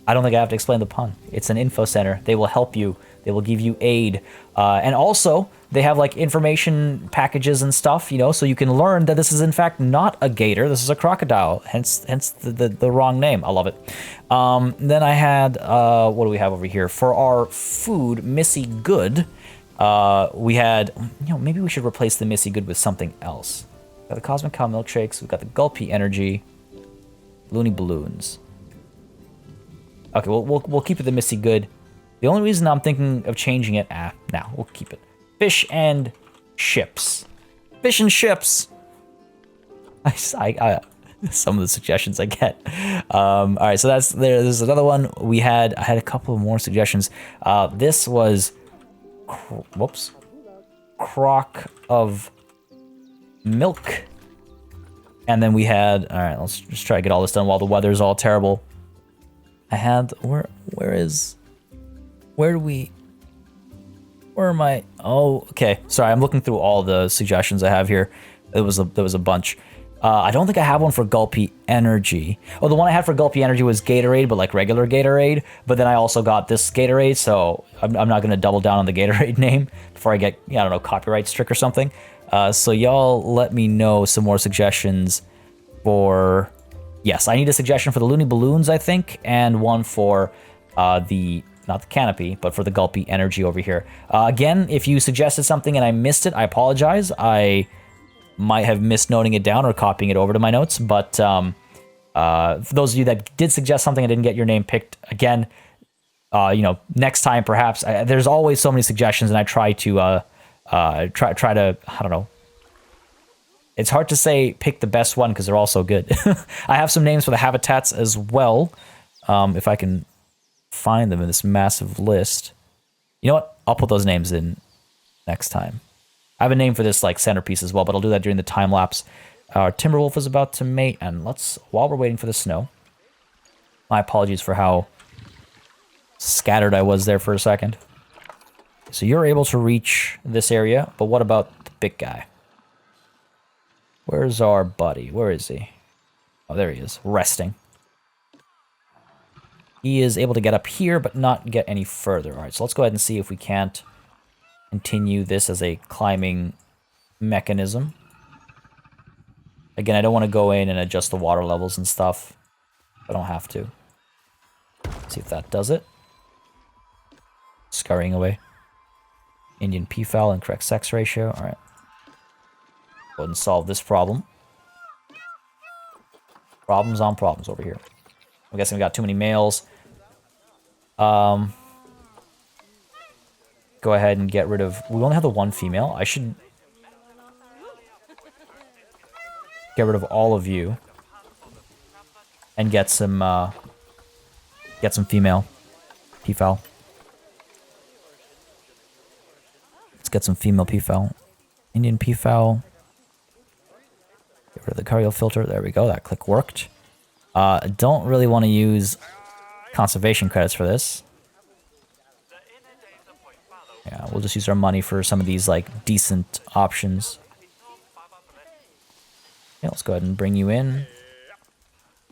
[SPEAKER 1] I don't think I have to explain the pun. It's an info center. They will help you. They will give you aid. And also, they have like information packages and stuff, you know, so you can learn that this is in fact not a gator. This is a crocodile, hence the wrong name. I love it. Then I had, what do we have over here? For our food, Missy Good, we had, you know, maybe we should replace the Missy Good with something else. We've got the Cosmic Cow milkshakes. We've got the Gulpy Energy, Looney Balloons. Okay, we'll keep it the Missy Good. The only reason I'm thinking of changing it, we'll keep it. Fish and Chips. Fish and Chips. I some of the suggestions I get. All right, so that's there. There's another one I had a couple of more suggestions. This was, Croc of Milk. And then we had, all right, let's just try to get all this done while the weather's all terrible. I had, where am I? Oh, okay. Sorry, I'm looking through all the suggestions I have here. There was a bunch. I don't think I have one for Gulpy Energy. Oh, the one I had for Gulpy Energy was Gatorade, but like regular Gatorade. But then I also got this Gatorade, so I'm not going to double down on the Gatorade name before I get, I don't know, copyright strick or something. So y'all let me know some more suggestions for... Yes, I need a suggestion for the Looney Balloons, I think, and one for not the canopy, but for the Gulpy Energy over here. Again, if you suggested something and I missed it, I apologize. I might have missed noting it down or copying it over to my notes, but for those of you that did suggest something and didn't get your name picked, again, you know, next time perhaps. There's always so many suggestions, and I try to try to, I don't know. It's hard to say pick the best one because they're all so good. I have some names for the habitats as well, if I can find them in this massive list. You know what? I'll put those names in next time. I have a name for this like centerpiece as well, but I'll do that during the time lapse. Our Timberwolf is about to mate, and while we're waiting for the snow. My apologies for how scattered I was there for a second. So you're able to reach this area, but what about the big guy? Where's our buddy? Where is he? Oh, there he is, resting. He is able to get up here, but not get any further. All right, so let's go ahead and see if we can't continue this as a climbing mechanism. Again, I don't want to go in and adjust the water levels and stuff. I don't have to. Let's see if that does it. Scurrying away. Indian peafowl, incorrect sex ratio. All right. Go ahead and solve this problem. Problems on problems over here. I'm guessing we got too many males. Go ahead and get rid of... We only have the one female. I should get rid of all of you and get some female peafowl. Let's get some female peafowl. Indian peafowl. Get rid of the Carial filter. There we go. That click worked. Don't really want to use conservation credits for this. Yeah, we'll just use our money for some of these, like, decent options. Yeah, let's go ahead and bring you in.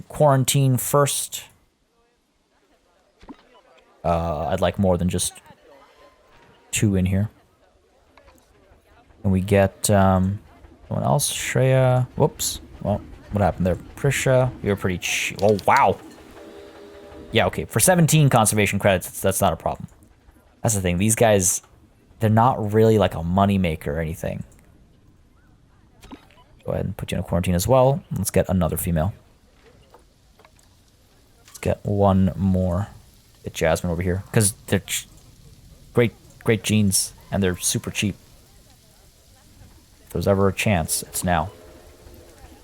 [SPEAKER 1] Quarantine first. I'd like more than just 2 in here. And we get, someone else? Shreya. Whoops. Well, what happened there? Prisha, you're pretty cheap. Oh, wow. Yeah, okay. For 17 conservation credits, that's not a problem. That's the thing. These guys, they're not really like a money maker or anything. Go ahead and put you in a quarantine as well. Let's get another female. Let's get one more. Get Jasmine over here. Because they're great genes. And they're super cheap. If there's ever a chance, it's now.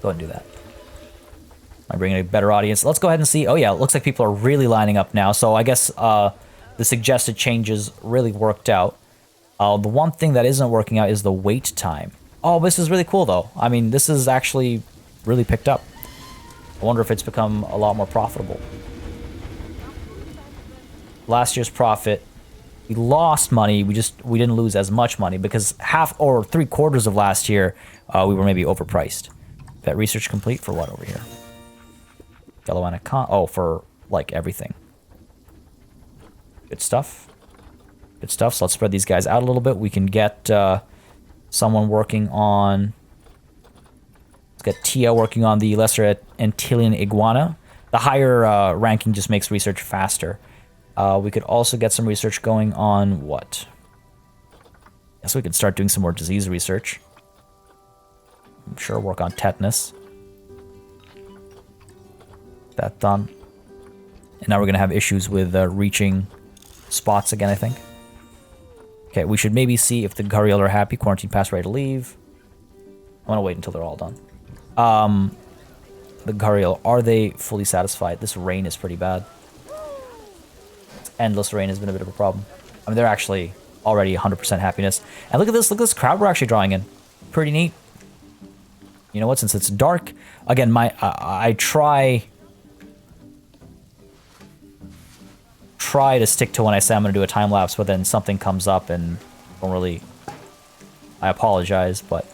[SPEAKER 1] Go ahead and do that. Am I bringing a better audience? Let's go ahead and see. Oh yeah, it looks like people are really lining up now. So I guess the suggested changes really worked out. The one thing that isn't working out is the wait time. Oh, this is really cool though. I mean, this is actually really picked up. I wonder if it's become a lot more profitable. Last year's profit, we lost money. We didn't lose as much money because half or 3/4 of last year we were maybe overpriced. Vet research complete for what over here? Yellow anaconda. Oh, for like everything. Good stuff. Good stuff. So let's spread these guys out a little bit. We can get someone working on... Let's get Tia working on the Lesser Antillean iguana. The higher ranking just makes research faster. We could also get some research going on what? Guess we could start doing some more disease research. I'm sure work on tetanus. That done. And now we're going to have issues with reaching spots again, I think. Okay, we should maybe see if the Gariel are happy. Quarantine pass, ready to leave. I want to wait until they're all done. The Gariel, are they fully satisfied? This rain is pretty bad. Endless rain has been a bit of a problem. I mean, they're actually already 100% happiness. And look at this crowd we're actually drawing in. Pretty neat. You know what? Since it's dark, again, I try to stick to when I say I'm going to do a time lapse, but then something comes up and don't really. I apologize, but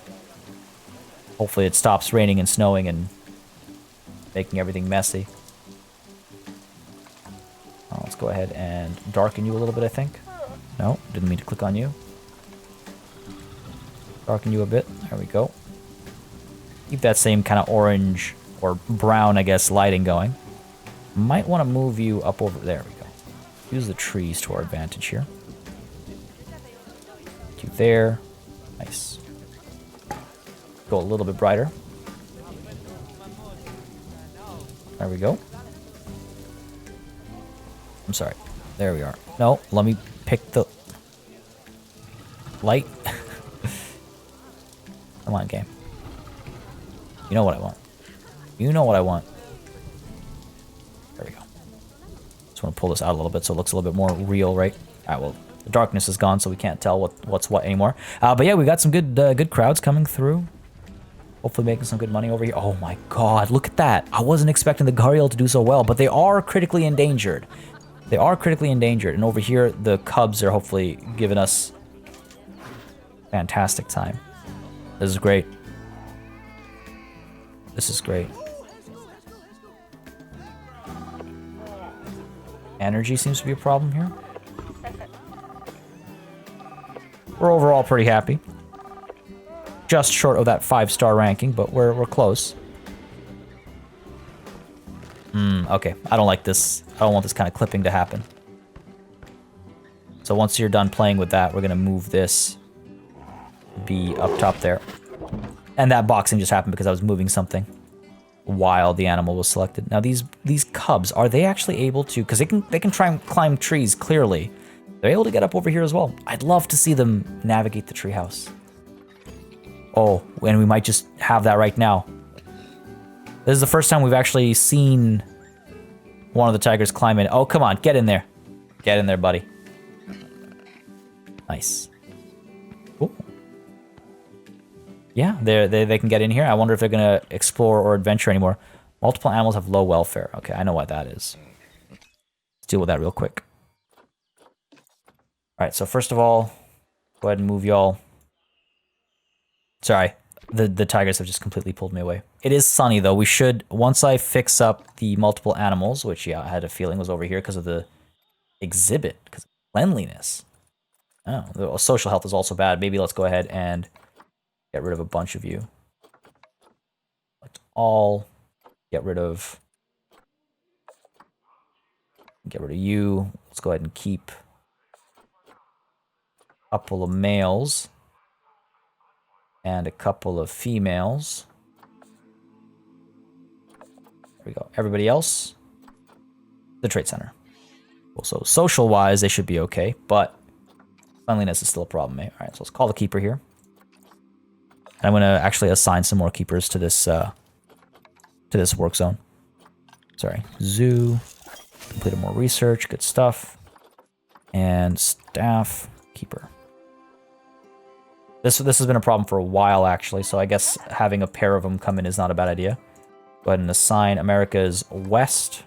[SPEAKER 1] hopefully it stops raining and snowing and making everything messy. Let's go ahead and darken you a little bit, I think. No, didn't mean to click on you. Darken you a bit. There we go. Keep that same kind of orange or brown, I guess, lighting going. Might want to move you up over there. We go. Use the trees to our advantage here. Get you there. Nice. Go a little bit brighter. There we go. I'm sorry. There we are. No, let me pick the light. Come on, game. You know what I want. You know what I want. There we go. Just want to pull this out a little bit so it looks a little bit more real, right? Alright, well, the darkness is gone, so we can't tell what's what anymore. But yeah, we got some good crowds coming through. Hopefully making some good money over here. Oh my god, look at that. I wasn't expecting the Gariel to do so well, but they are critically endangered. They are critically endangered, and over here, the Cubs are hopefully giving us fantastic time. This is great. This is great. Energy seems to be a problem here. We're overall pretty happy. Just short of that 5-star ranking, but we're close. Okay, I don't like this. I don't want this kind of clipping to happen. So once you're done playing with that, we're going to move this be up top there. And that boxing just happened because I was moving something while the animal was selected. Now these Cubs cubs, are they actually able to, because they can try and climb trees clearly. They're able to get up over here as well. I'd love to see them navigate the treehouse. Oh, and we might just have that right now. This is the first time we've actually seen one of the tigers climb in. Oh, come on, get in there. Get in there, buddy. Nice. Cool. Yeah, they can get in here. I wonder if they're going to explore or adventure anymore. Multiple animals have low welfare. Okay, I know what that is. Let's deal with that real quick. All right, so first of all, go ahead and move y'all. Sorry, the tigers have just completely pulled me away. It is sunny, though. We should, once I fix up the multiple animals, which, yeah, I had a feeling was over here because of the exhibit, because of cleanliness. Oh, the social health is also bad. Maybe let's go ahead and get rid of a bunch of you. Let's all get rid of you. Let's go ahead and keep a couple of males and a couple of females. There we go. Everybody else, the trade center. Cool. So social-wise, they should be okay, but cleanliness is still a problem, eh? All right, so let's call the keeper here. And I'm going to actually assign some more keepers to this work zone. Sorry, zoo. Completed more research. Good stuff. And staff keeper. This has been a problem for a while, actually, so I guess having a pair of them come in is not a bad idea. Go ahead and assign America's West.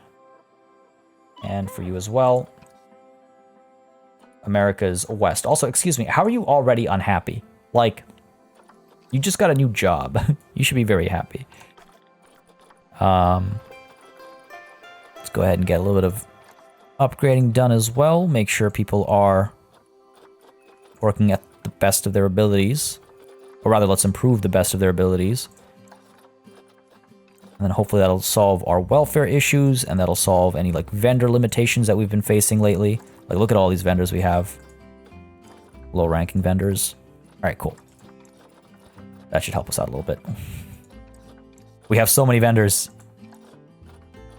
[SPEAKER 1] And for you as well. America's West. Also, excuse me, how are you already unhappy? Like, you just got a new job. You should be very happy. Let's go ahead and get a little bit of upgrading done as well. Make sure people are working at the best of their abilities. Or rather, let's improve the best of their abilities. And then hopefully that'll solve our welfare issues, and that'll solve any, like, vendor limitations that we've been facing lately. Like, look at all these vendors we have. Low-ranking vendors. All right, cool. That should help us out a little bit. We have so many vendors.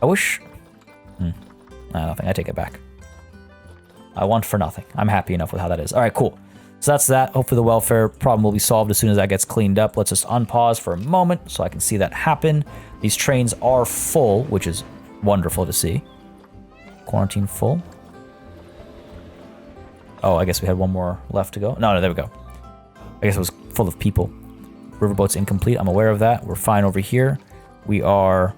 [SPEAKER 1] I wish... nothing. I take it back. I want for nothing. I'm happy enough with how that is. All right, cool. So that's that. Hopefully the welfare problem will be solved as soon as that gets cleaned up. Let's just unpause for a moment so I can see that happen. These trains are full, which is wonderful to see. Quarantine full. Oh, I guess we had one more left to go. No, there we go. I guess it was full of people. Riverboat's incomplete. I'm aware of that. We're fine over here. We are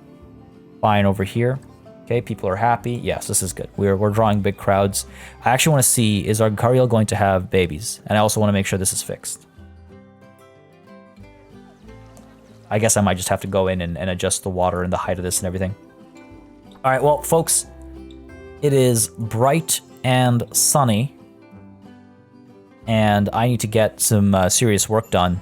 [SPEAKER 1] fine over here. Okay, people are happy. Yes, this is good. We're drawing big crowds. I actually want to see, is our Gariel going to have babies? And I also want to make sure this is fixed. I guess I might just have to go in and adjust the water and the height of this and everything. All right, well, folks, it is bright and sunny. And I need to get some serious work done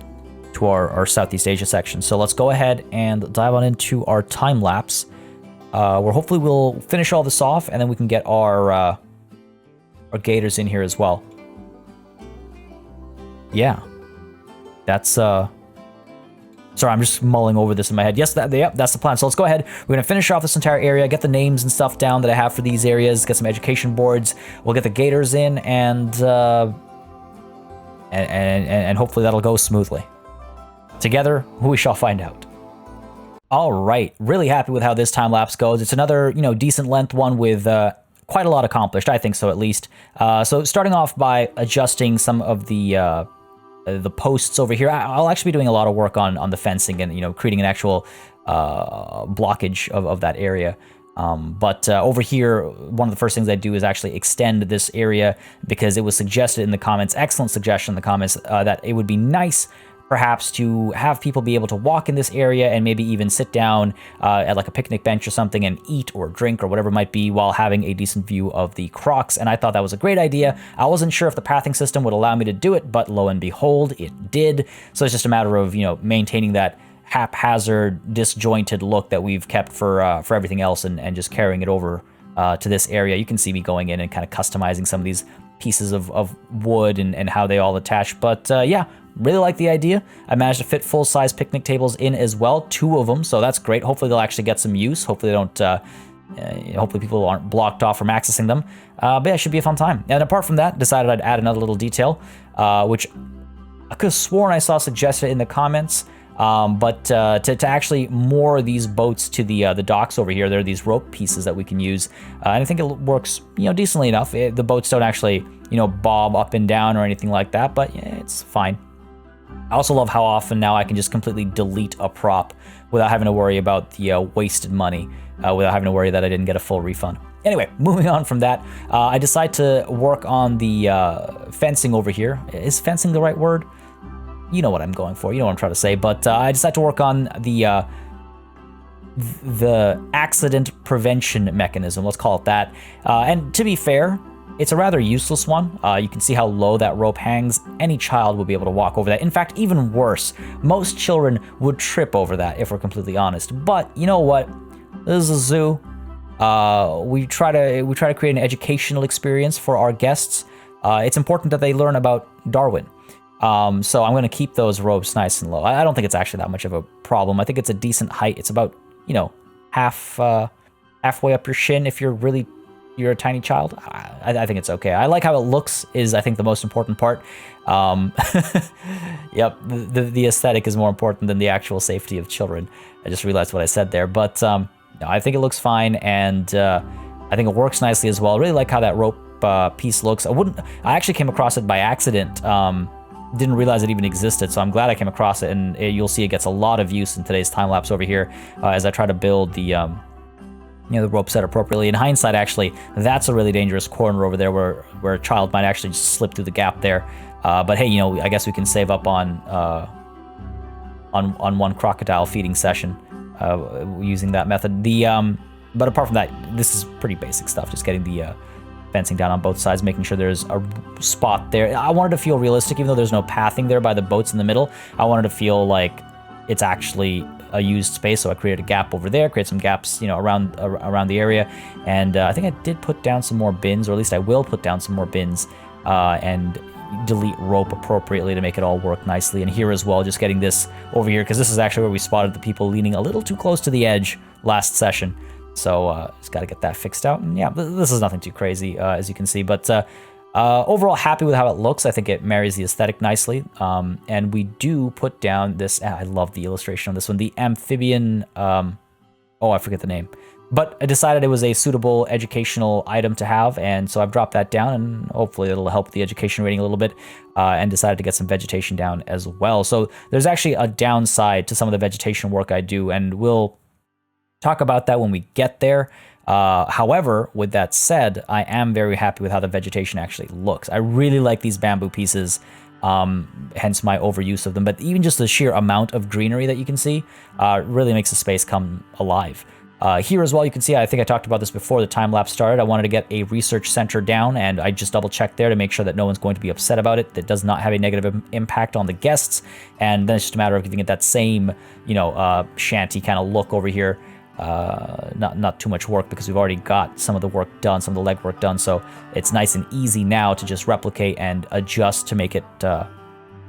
[SPEAKER 1] to our Southeast Asia section. So let's go ahead and dive on into our time lapse. Where hopefully we'll finish all this off, and then we can get our gators in here as well. Yeah, that's sorry, I'm just mulling over this in my head. Yes, that's the plan. So let's go ahead. We're gonna finish off this entire area, get the names and stuff down that I have for these areas, get some education boards. We'll get the gators in, and hopefully that'll go smoothly. Together, we shall find out. All right, really happy with how this time lapse goes. It's another, decent length one with quite a lot accomplished. I think so, at least. So starting off by adjusting some of the posts over here. I'll actually be doing a lot of work on the fencing and creating an actual blockage of that area. But over here, one of the first things I do is actually extend this area because it was suggested in the comments, excellent suggestion in the comments, that it would be nice perhaps to have people be able to walk in this area and maybe even sit down at like a picnic bench or something and eat or drink or whatever it might be while having a decent view of the CROCS. And I thought that was a great idea. I wasn't sure if the pathing system would allow me to do it, but lo and behold, it did. So it's just a matter of, maintaining that haphazard, disjointed look that we've kept for everything else and just carrying it over to this area. You can see me going in and kind of customizing some of these pieces of wood and how they all attach. But yeah, really like the idea. I managed to fit full-size picnic tables in as well, 2 of them, so that's great. Hopefully they'll actually get some use. Hopefully they don't Hopefully people aren't blocked off from accessing them. But yeah, it should be a fun time. And apart from that, decided I'd add another little detail, which I could have sworn I saw suggested in the comments. But to actually moor these boats to the docks over here, there are these rope pieces that we can use, and I think it works, decently enough. The boats don't actually, bob up and down or anything like that, but yeah, it's fine. I also love how often now I can just completely delete a prop without having to worry about the wasted money, without having to worry that I didn't get a full refund. Anyway, moving on from that, I decide to work on the fencing over here. Is fencing the right word? You know what I'm going for. You know what I'm trying to say. But I decided to work on the accident prevention mechanism. Let's call it that. And to be fair, it's a rather useless one. You can see how low that rope hangs. Any child would be able to walk over that. In fact, even worse, most children would trip over that, if we're completely honest. But you know what? This is a zoo. We try to create an educational experience for our guests. It's important that they learn about Darwin. So I'm going to keep those ropes nice and low. I don't think it's actually that much of a problem. I think it's a decent height. It's about, halfway up your shin if you're a tiny child. I think it's okay. I like how it looks is, I think, the most important part. Yep, the aesthetic is more important than the actual safety of children. I just realized what I said there. But no, I think it looks fine, and I think it works nicely as well. I really like how that rope piece looks. I actually came across it by accident. Didn't realize it even existed, so I'm glad I came across it, and you'll see it gets a lot of use in today's time lapse over here as I try to build the the rope set appropriately. In hindsight, actually, that's a really dangerous corner over there where a child might actually just slip through the gap there. But hey, I guess we can save up on one crocodile feeding session using that method. But apart from that, this is pretty basic stuff. Just getting the fencing down on both sides, making sure there's a spot there. I wanted to feel realistic, even though there's no pathing there by the boats in the middle. I wanted to feel like it's actually a used space, so I created a gap over there, create some gaps, around the area, and I think I did put down some more bins, or at least I will put down some more bins, and delete rope appropriately to make it all work nicely. And here as well, just getting this over here, because this is actually where we spotted the people leaning a little too close to the edge last session. So just got to get that fixed out. And yeah, this is nothing too crazy, as you can see. But overall, happy with how it looks. I think it marries the aesthetic nicely. And we do put down this. I love the illustration on this one. The amphibian. I forget the name. But I decided it was a suitable educational item to have. And so I've dropped that down. And hopefully it'll help the education rating a little bit. And decided to get some vegetation down as well. So there's actually a downside to some of the vegetation work I do. And we'll talk about that when we get there. However, with that said, I am very happy with how the vegetation actually looks. I really like these bamboo pieces, hence my overuse of them. But even just the sheer amount of greenery that you can see really makes the space come alive. Here as well, you can see, I think I talked about this before the time lapse started. I wanted to get a research center down, and I just double checked there to make sure that no one's going to be upset about it. That does not have a negative impact on the guests. And then it's just a matter of giving it that same, shanty kind of look over here. Not too much work, because we've already got some of the work done, some of the legwork done, so it's nice and easy now to just replicate and adjust to make it a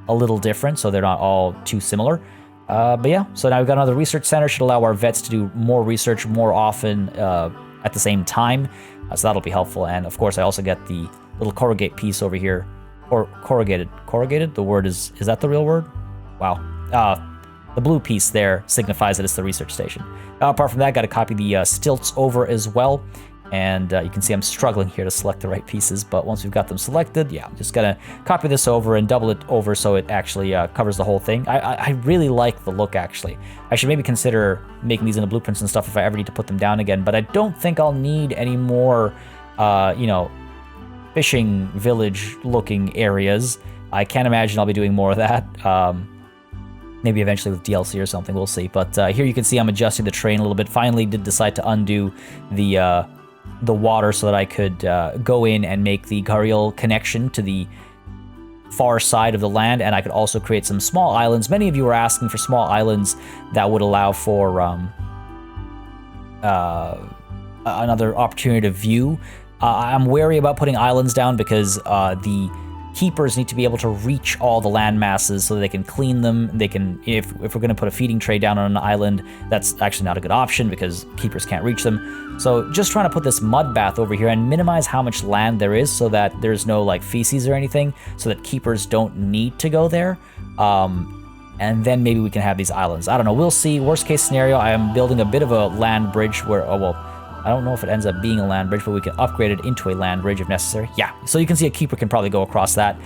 [SPEAKER 1] little different, so they're not all too similar. But yeah, so now we've got another research center. Should allow our vets to do more research more often at the same time, so that'll be helpful. And of course, I also get the little corrugate piece over here, or corrugated. The word is that the real word? Wow. The blue piece there signifies that it's the research station. Apart from that, got to copy the stilts over as well. And you can see I'm struggling here to select the right pieces, but once we've got them selected, yeah, I'm just gonna copy this over and double it over so it actually covers the whole thing. I really like the look, actually. I should maybe consider making these into blueprints and stuff if I ever need to put them down again, but I don't think I'll need any more, fishing village looking areas. I can't imagine I'll be doing more of that. Maybe eventually with DLC or something, we'll see. But here you can see I'm adjusting the terrain a little bit. Finally did decide to undo the water so that I could go in and make the Gharial connection to the far side of the land, and I could also create some small islands. Many of you were asking for small islands that would allow for another opportunity to view. I'm wary about putting islands down because the keepers need to be able to reach all the land masses so they can clean them. They can, if we're going to put a feeding tray down on an island, that's actually not a good option because keepers can't reach them. So just trying to put this mud bath over here and minimize how much land there is so that there's no like feces or anything, so that keepers don't need to go there. And then maybe we can have these islands. I don't know, we'll see. Worst case scenario, I am building a bit of a land bridge where, oh well, I don't know if it ends up being a land bridge, but we can upgrade it into a land bridge if necessary. Yeah, so you can see a keeper can probably go across that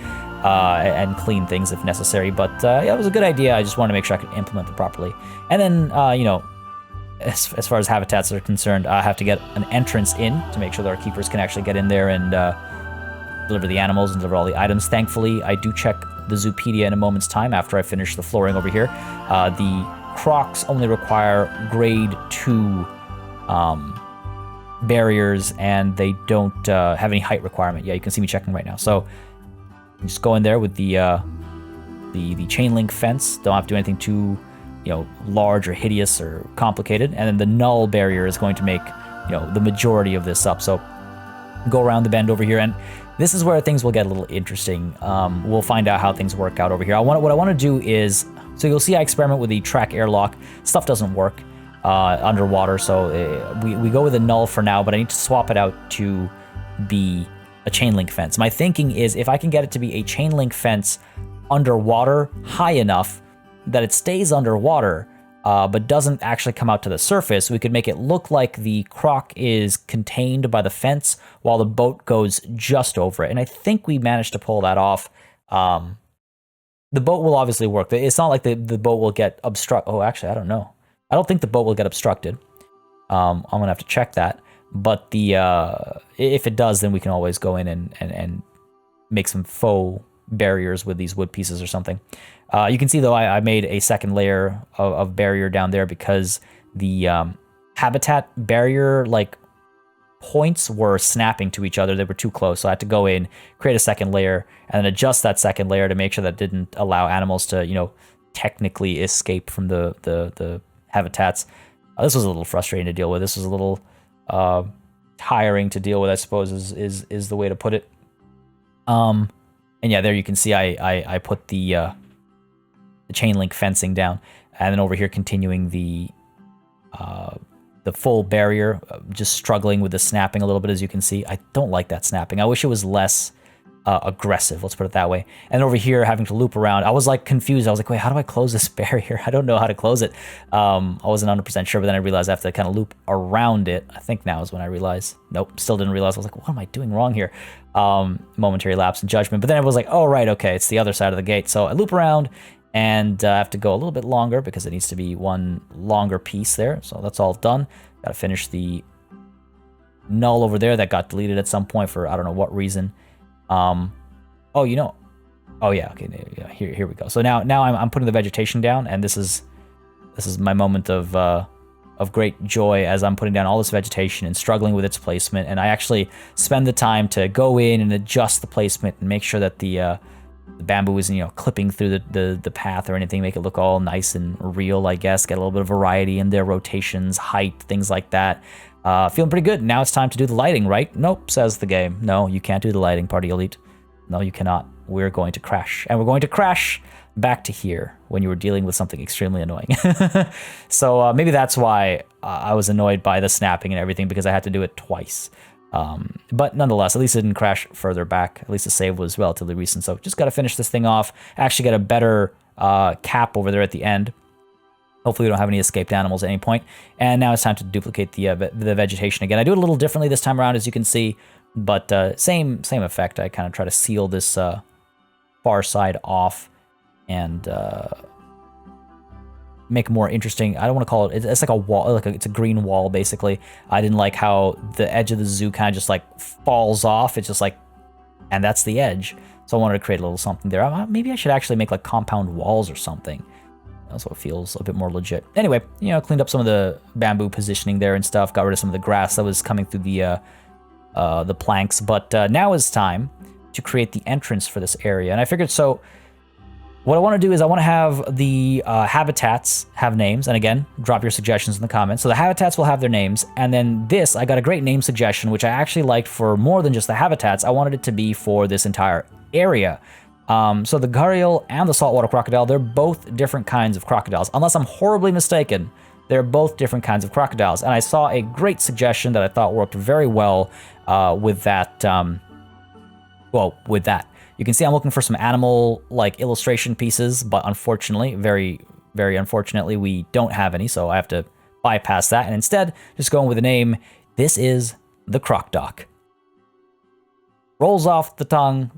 [SPEAKER 1] and clean things if necessary. But yeah, it was a good idea. I just wanted to make sure I could implement it properly. And then, you know, as far as habitats are concerned, I have to get an entrance in to make sure that our keepers can actually get in there and deliver the animals and deliver all the items. Thankfully, I do check the Zoopedia in a moment's time after I finish the flooring over here. The CROCS only require grade 2 barriers, and they don't have any height requirement. Yeah, you can see me checking right now. So just go in there with the chain link fence. Don't have to do anything too, you know, large or hideous or complicated. And then the null barrier is going to make, you know, the majority of this up. So go around the bend over here, and this is where things will get a little interesting. We'll find out how things work out over here. What I want to do is, so you'll see I experiment with the track airlock. Stuff doesn't work underwater, so we go with a null for now, but I need to swap it out to be a chain link fence. My thinking is if I can get it to be a chain link fence underwater high enough that it stays underwater, but doesn't actually come out to the surface, we could make it look like the croc is contained by the fence while the boat goes just over it. And I think we managed to pull that off. The boat will obviously work. It's not like the boat will get obstructed. Oh, actually, I don't know. I don't think the boat will get obstructed. I'm gonna have to check that. But if it does, then we can always go in and make some faux barriers with these wood pieces or something. You can see though I made a second layer of barrier down there because the habitat barrier like points were snapping to each other. They were too close, so I had to go in, create a second layer, and then adjust that second layer to make sure that didn't allow animals to, you know, technically escape from the habitats. This was a little frustrating to deal with. This was a little tiring to deal with, I suppose is the way to put it. And yeah, there you can see I put the chain link fencing down, and then over here continuing the full barrier, just struggling with the snapping a little bit, as you can see. I don't like that snapping. I wish it was less aggressive, let's put it that way. And over here, having to loop around, I was like confused. I was like, wait, how do I close this barrier? I don't know how to close it. I wasn't 100% sure, but then I realized I have to kind of loop around it. I think now is when I realized. Nope, still didn't realize. I was like, what am I doing wrong here? Momentary lapse in judgment. But then I was like, oh, right, okay, it's the other side of the gate. So I loop around, and I have to go a little bit longer because it needs to be one longer piece there. So that's all done. Got to finish the null over there that got deleted at some point for I don't know what reason. Oh, you know, oh yeah, okay, yeah, here we go. So now I'm putting the vegetation down, and this is my moment of great joy as I'm putting down all this vegetation and struggling with its placement. And I actually spend the time to go in and adjust the placement and make sure that the bamboo isn't, you know, clipping through the path or anything, make it look all nice and real, I guess. Get a little bit of variety in their rotations, height, things like that. Feeling pretty good. Now it's time to do the lighting, right? Nope, says the game. No, you can't do the lighting, Party Elite. No, you cannot. We're going to crash. And we're going to crash back to here when you were dealing with something extremely annoying. So maybe that's why I was annoyed by the snapping and everything, because I had to do it twice. But nonetheless, at least it didn't crash further back. At least the save was relatively recent. So just got to finish this thing off. Actually get a better cap over there at the end. Hopefully we don't have any escaped animals at any point. And now it's time to duplicate the vegetation again. I do it a little differently this time around, as you can see, but same effect. I kind of try to seal this far side off and make it more interesting. I don't want to call it, it's like a wall, it's a green wall basically. I didn't like how the edge of the zoo kind of just like falls off. It's just like, and that's the edge. So I wanted to create a little something there. Maybe I should actually make like compound walls or something. So it feels a bit more legit. Anyway, you know, cleaned up some of the bamboo positioning there and stuff. Got rid of some of the grass that was coming through the planks. But now is time to create the entrance for this area. And I figured, so what I want to do is I want to have the habitats have names. And again, drop your suggestions in the comments. So the habitats will have their names. And then this, I got a great name suggestion, which I actually liked for more than just the habitats. I wanted it to be for this entire area. So the gharial and the saltwater crocodile, they're both different kinds of crocodiles. Unless I'm horribly mistaken, they're both different kinds of crocodiles. And I saw a great suggestion that I thought worked very well with that. With that. You can see I'm looking for some animal-like illustration pieces, but unfortunately, very, very unfortunately, we don't have any, so I have to bypass that, and instead, just going with the name, this is the Croc-Doc. Rolls off the tongue.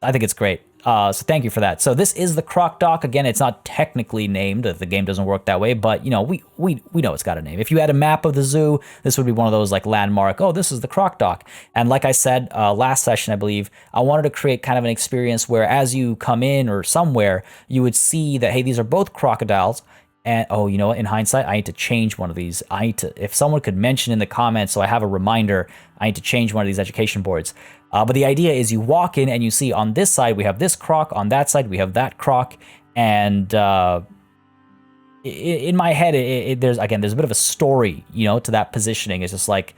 [SPEAKER 1] I think it's great. So thank you for that. So this is the Croc-Doc. Again, it's not technically named. The game doesn't work that way, but you know, we know it's got a name. If you had a map of the zoo, this would be one of those like landmark, oh, this is the Croc-Doc. And like I said last session, I believe, I wanted to create kind of an experience where as you come in or somewhere, you would see that, hey, these are both crocodiles. And oh, you know what? In hindsight, I need to change one of these. If someone could mention in the comments, so I have a reminder, I need to change one of these education boards. But the idea is you walk in and you see on this side we have this croc, on that side we have that croc, and in my head, there's a bit of a story, you know, to that positioning. It's just like,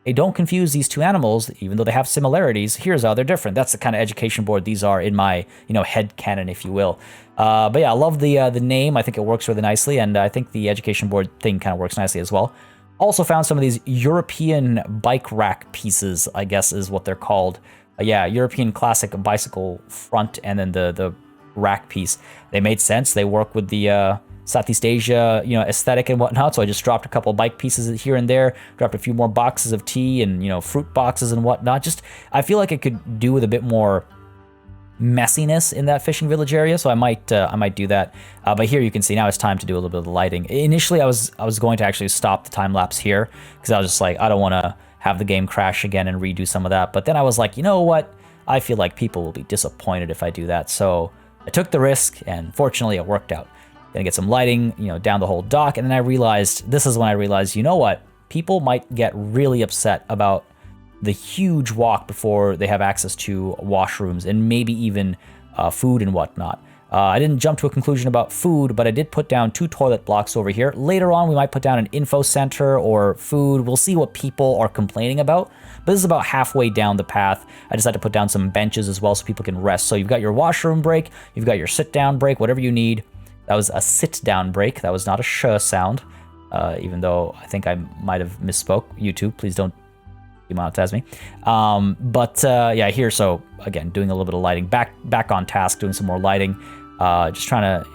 [SPEAKER 1] hey, don't confuse these two animals, even though they have similarities. Here's how they're different. That's the kind of education board these are in my, you know, head canon, if you will. But yeah, I love the name. I think it works really nicely, and I think the education board thing kind of works nicely as well. Also found some of these European bike rack pieces, I guess is what they're called. Yeah, European classic bicycle front and then the rack piece. They made sense. They work with the Southeast Asia, you know, aesthetic and whatnot. So I just dropped a couple of bike pieces here and there, dropped a few more boxes of tea and, you know, fruit boxes and whatnot. Just, I feel like it could do with a bit more messiness in that fishing village area, so I might do that. But here you can see now it's time to do a little bit of the lighting. Initially, I was going to actually stop the time lapse here because I was just like, I don't want to have the game crash again and redo some of that. But then I was like, you know what? I feel like people will be disappointed if I do that. So I took the risk, and fortunately, it worked out. Gonna get some lighting, you know, down the whole dock, and then this is when I realized, you know what? People might get really upset about the huge walk before they have access to washrooms and maybe even food and whatnot. I didn't jump to a conclusion about food, but I did put down 2 toilet blocks over here. Later on, we might put down an info center or food. We'll see what people are complaining about. But this is about halfway down the path. I decided to put down some benches as well so people can rest. So you've got your washroom break, you've got your sit-down break, whatever you need. That was a sit-down break. That was not a sh sound, even though I think I might have misspoke. YouTube, please don't demonetize me. Yeah, here, so again, doing a little bit of lighting. Back on task, doing some more lighting. Just trying to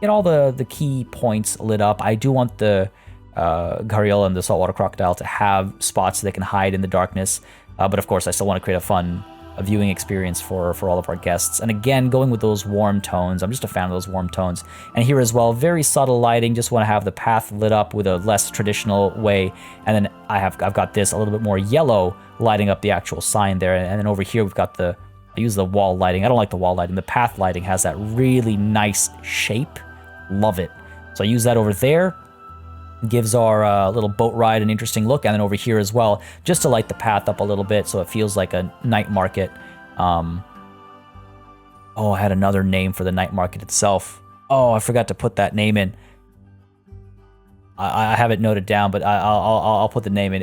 [SPEAKER 1] get all the key points lit up. I do want the gharial and the saltwater crocodile to have spots so they can hide in the darkness. But of course, I still want to create a fun viewing experience for all of our guests. And again, going with those warm tones. I'm just a fan of those warm tones. And here as well, very subtle lighting. Just want to have the path lit up with a less traditional way. And then I've got this a little bit more yellow lighting up the actual sign there. And then over here, we've got I use the wall lighting. I don't like the wall lighting. The path lighting has that really nice shape. Love it. So I use that over there. Gives our little boat ride an interesting look. And then over here as well, just to light the path up a little bit so it feels like a night market. Oh, I had another name for the night market itself. Oh, I forgot to put that name in. I have it noted down, but I'll put the name in.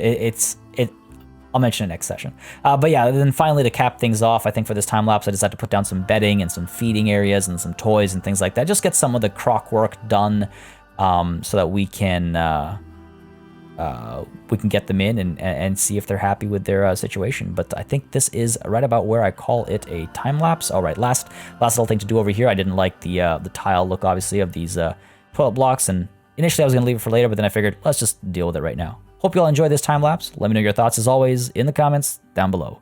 [SPEAKER 1] I'll mention it next session. But yeah, then finally to cap things off, I think for this time lapse, I decided to put down some bedding and some feeding areas and some toys and things like that. Just get some of the croc work done. So that we can get them in and see if they're happy with their situation. But I think this is right about where I call it a time lapse. All right, last little thing to do over here. I didn't like the tile look, obviously, of these toilet blocks, and initially I was gonna leave it for later, but then I figured let's just deal with it right now. Hope you all enjoy this time lapse. Let me know your thoughts as always in the comments down below.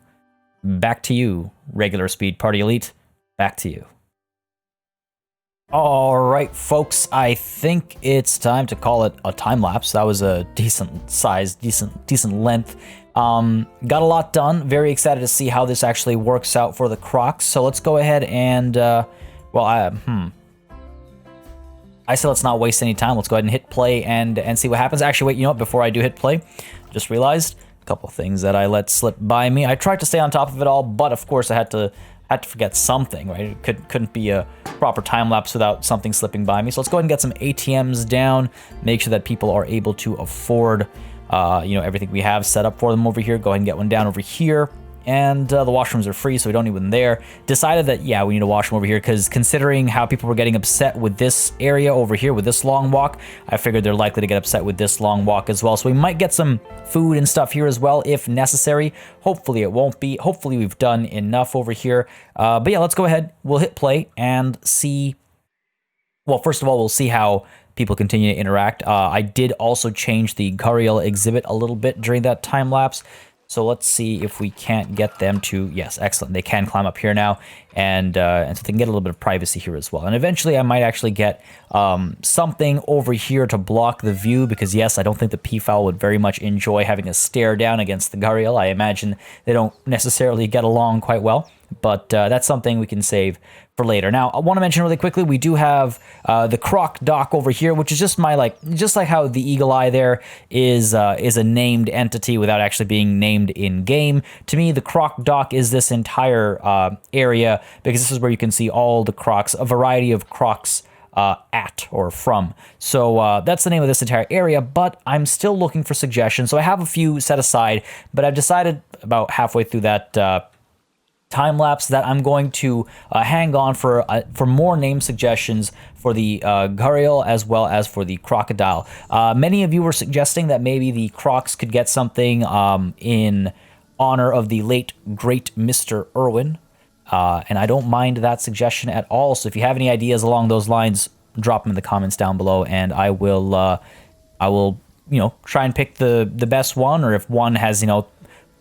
[SPEAKER 1] Back to you, regular speed party elite. Back to you. All right, folks, I think it's time to call it a time lapse. That was a decent size, decent length. Got a lot done. Very excited to see how this actually works out for the Crocs. So let's go ahead and, I say let's not waste any time. Let's go ahead and hit play and see what happens. Actually, wait, you know what? Before I do hit play, just realized a couple of things that I let slip by me. I tried to stay on top of it all, but of course I had to forget something, right? It couldn't be a proper time lapse without something slipping by me. So let's go ahead and get some ATMs down, make sure that people are able to afford, everything we have set up for them over here. Go ahead and get one down over here. and the washrooms are free, so we don't need one there. Decided that, yeah, we need a washroom over here, because considering how people were getting upset with this area over here, with this long walk, I figured they're likely to get upset with this long walk as well. So we might get some food and stuff here as well, if necessary. Hopefully it won't be. Hopefully we've done enough over here. But yeah, let's go ahead. We'll hit play and see. Well, first of all, we'll see how people continue to interact. I did also change the Guriel exhibit a little bit during that time lapse. So let's see if we can't get them to, yes, excellent. They can climb up here now, and so they can get a little bit of privacy here as well. And eventually I might actually get something over here to block the view, because yes, I don't think the peafowl would very much enjoy having a stare down against the Guriel. I imagine they don't necessarily get along quite well, but that's something we can save for later. Now, I want to mention really quickly, we do have the croc dock over here, which is just my just like how the eagle eye there is a named entity without actually being named in game. To me, the croc dock is this entire area, because this is where you can see all the crocs, a variety of crocs at or from. So that's the name of this entire area, but I'm still looking for suggestions. So I have a few set aside, but I've decided about halfway through that time lapse that I'm going to hang on for more name suggestions for the Guriel as well as for the crocodile. Many of you were suggesting that maybe the crocs could get something in honor of the late great Mr. Irwin, and I don't mind that suggestion at all. So if you have any ideas along those lines, drop them in the comments down below, and I will try and pick the best one, or if one has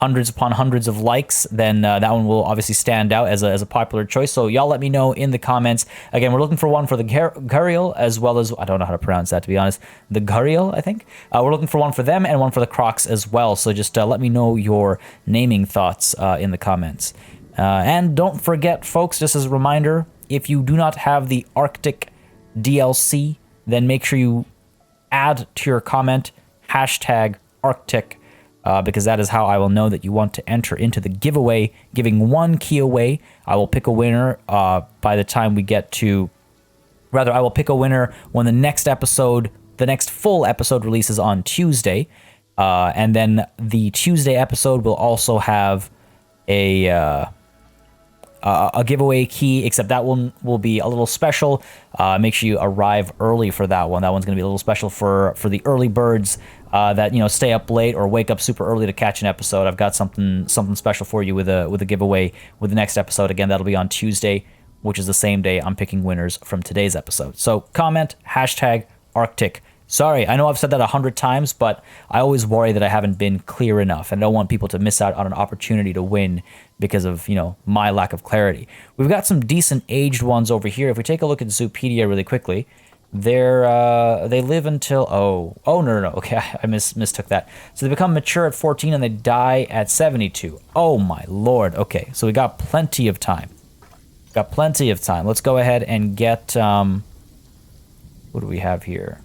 [SPEAKER 1] hundreds upon hundreds of likes, then that one will obviously stand out as a popular choice. So y'all let me know in the comments. Again, we're looking for one for the Guriel, as well as, I don't know how to pronounce that, to be honest, the Guriel, I think. We're looking for one for them and one for the crocs as well. So just let me know your naming thoughts in the comments. And don't forget, folks, just as a reminder, if you do not have the Arctic DLC, then make sure you add to your comment #Arctic, because that is how I will know that you want to enter into the giveaway, giving one key away. I will pick a winner by the time we get to... Rather, I will pick a winner when the next full episode releases on Tuesday. And then the Tuesday episode will also have a giveaway key, except that one will be a little special. Make sure you arrive early for that one. That one's going to be a little special for the early birds that stay up late or wake up super early to catch an episode. I've got something special for you with a giveaway with the next episode. Again, that'll be on Tuesday, which is the same day I'm picking winners from today's episode. So comment #Arctic. Sorry, I know I've said that 100 times, but I always worry that I haven't been clear enough, and I don't want people to miss out on an opportunity to win because of, my lack of clarity. We've got some decent aged ones over here. If we take a look at Zoopedia really quickly, they live until, no, okay, I mistook that. So they become mature at 14 and they die at 72. Oh my lord. Okay, so we got plenty of time. Let's go ahead and get, what do we have here?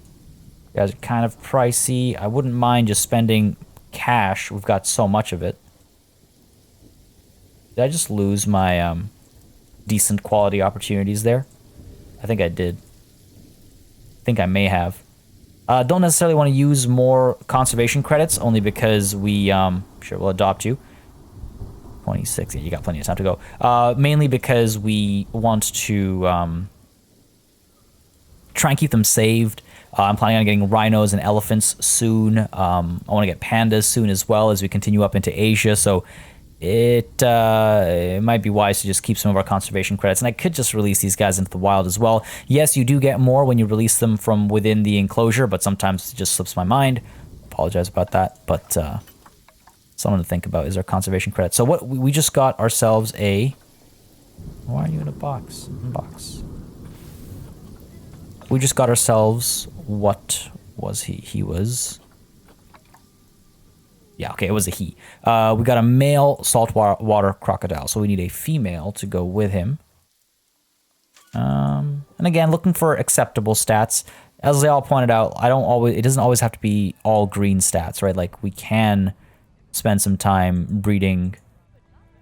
[SPEAKER 1] You guys are kind of pricey. I wouldn't mind just spending cash. We've got so much of it. Did I just lose my decent quality opportunities there? I think I did. I think I may have. Don't necessarily want to use more conservation credits, only because we, sure, we'll adopt you. 26, yeah, you got plenty of time to go. Mainly because we want to try and keep them saved. I'm planning on getting rhinos and elephants soon. I want to get pandas soon as well as we continue up into Asia. So it might be wise to just keep some of our conservation credits. And I could just release these guys into the wild as well. Yes, you do get more when you release them from within the enclosure, but sometimes it just slips my mind. Apologize about that. But something to think about is our conservation credits. So what we just got ourselves a... Why are you in a box? We just got ourselves... What was he? He was... Yeah, okay, it was a he. We got a male saltwater crocodile, so we need a female to go with him. And again, looking for acceptable stats. As they all pointed out, it doesn't always have to be all green stats, right? Like, we can spend some time breeding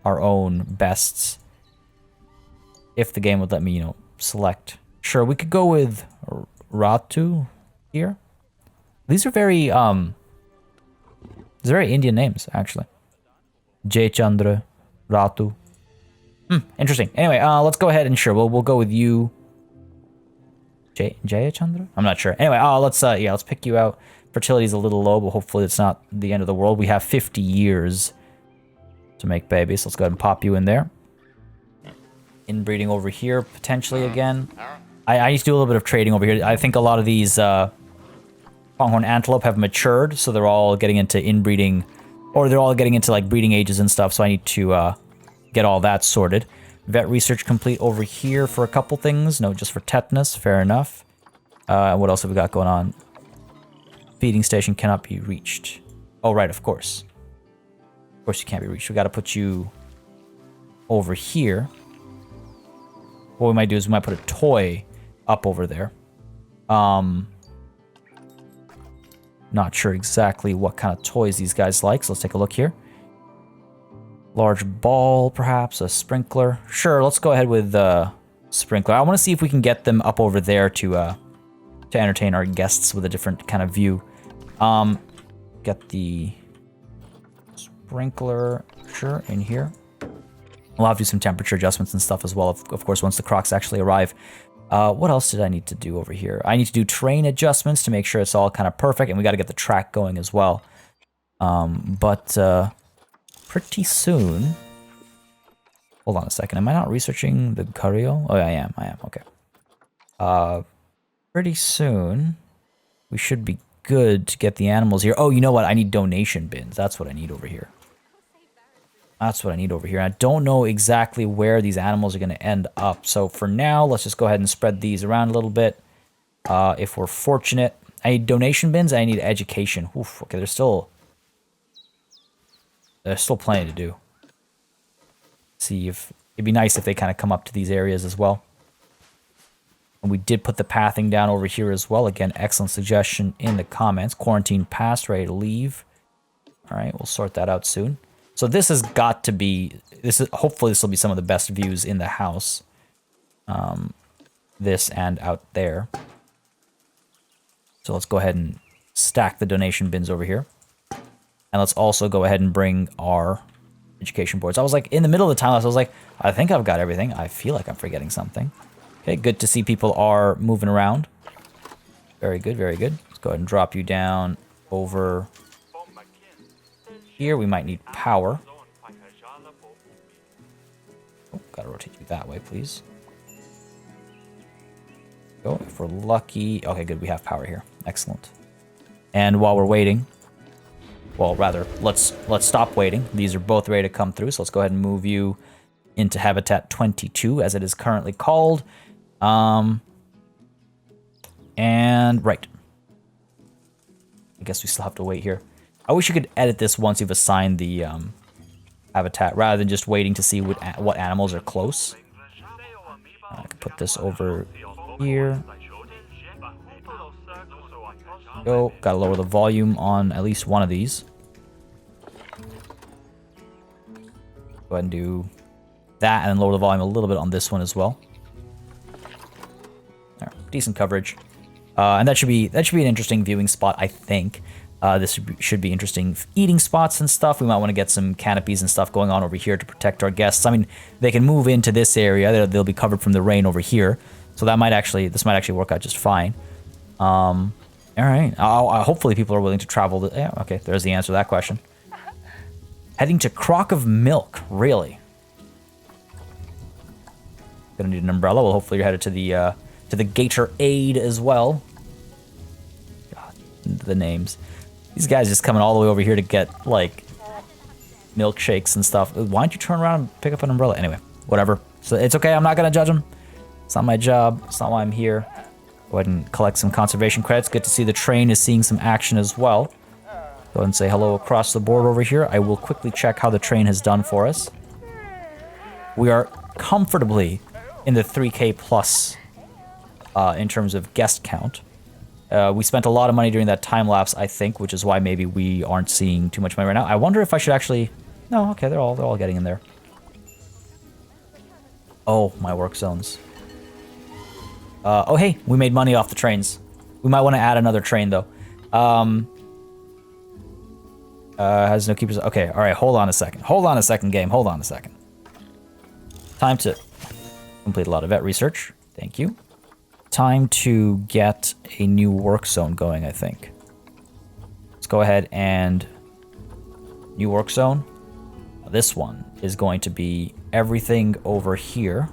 [SPEAKER 1] our own bests if the game would let me, select. Sure, we could go with Ratu here. These are very Indian names, actually. Jay Chandra, Ratu. Interesting. Anyway, let's go ahead and sure, we'll go with you. Jayachandra? I'm not sure. Anyway, let's pick you out. Fertility's a little low, but hopefully it's not the end of the world. We have 50 years to make babies. Let's go ahead and pop you in there. Inbreeding over here, potentially again. I need to do a little bit of trading over here. I think a lot of these pronghorn antelope have matured, so they're all getting into inbreeding, or they're all getting into like breeding ages and stuff, so I need to get all that sorted. Vet research complete over here for a couple things. No, just for tetanus. Fair enough. What else have we got going on? Feeding station cannot be reached. Oh, right, of course. Of course you can't be reached. We got to put you over here. What we might do is we might put a toy up over there. Not sure exactly what kind of toys these guys like, so let's take a look here. Large ball, perhaps, a sprinkler. Sure, let's go ahead with sprinkler. I want to see if we can get them up over there to entertain our guests with a different kind of view. Get the sprinkler, sure, in here. We'll have to do some temperature adjustments and stuff as well, of course, once the CROCS actually arrive. What else did I need to do over here? I need to do terrain adjustments to make sure it's all kind of perfect, and we got to get the track going as well. Pretty soon... Hold on a second. Am I not researching the Curio? Oh, yeah, I am. Okay. Pretty soon, we should be good to get the animals here. Oh, you know what? I need donation bins. That's what I need over here. That's what I need over here. I don't know exactly where these animals are going to end up. So for now, let's just go ahead and spread these around a little bit. If we're fortunate. I need donation bins. I need education. Oof, okay, there's still plenty to do. See if it'd be nice if they kind of come up to these areas as well. And we did put the pathing down over here as well. Again, excellent suggestion in the comments. Quarantine passed, ready to leave. All right, we'll sort that out soon. So this has got to be, hopefully this will be some of the best views in the house. This and out there. So let's go ahead and stack the donation bins over here. And let's also go ahead and bring our education boards. I was like, in the middle of the time, I was like, I think I've got everything. I feel like I'm forgetting something. Okay, good to see people are moving around. Very good, very good. Let's go ahead and drop you down over here. We might need power. Oh, gotta rotate you that way, please. Go, if we're lucky. Okay, good, we have power here. Excellent. And while we're waiting, well, rather, let's stop waiting. These are both ready to come through, so let's go ahead and move you into Habitat 22, as it is currently called. And right. I guess we still have to wait here. I wish you could edit this once you've assigned the habitat, rather than just waiting to see what animals are close. I can put this over here. Go. Gotta lower the volume on at least one of these. Go ahead and do that, and then lower the volume a little bit on this one as well. There, decent coverage, and that should be an interesting viewing spot, I think. This should be interesting eating spots and stuff. We might want to get some canopies and stuff going on over here to protect our guests. I mean, they can move into this area. They'll be covered from the rain over here, so this might actually work out just fine. All right. Hopefully people are willing to travel. Yeah, okay, there's the answer to that question. Heading to Crock of Milk, really? Gonna need an umbrella. Well, hopefully you're headed to the Gator Aid as well. God, the names. These guys just coming all the way over here to get, like, milkshakes and stuff. Why don't you turn around and pick up an umbrella? Anyway, whatever. So it's okay. I'm not gonna judge them. It's not my job. It's not why I'm here. Go ahead and collect some conservation credits. Good to see the train is seeing some action as well. Go ahead and say hello across the board over here. I will quickly check how the train has done for us. We are comfortably in the 3K plus in terms of guest count. We spent a lot of money during that time lapse, I think, which is why maybe we aren't seeing too much money right now. I wonder if I should actually... No, okay, they're all getting in there. Oh, my work zones. Oh, hey, we made money off the trains. We might want to add another train, though. Has no keepers. Okay, all right, hold on a second. Hold on a second, game. Hold on a second. Time to complete a lot of vet research. Thank you. Time to get a new work zone going, I think. Let's go ahead and... New work zone. This one is going to be everything over here,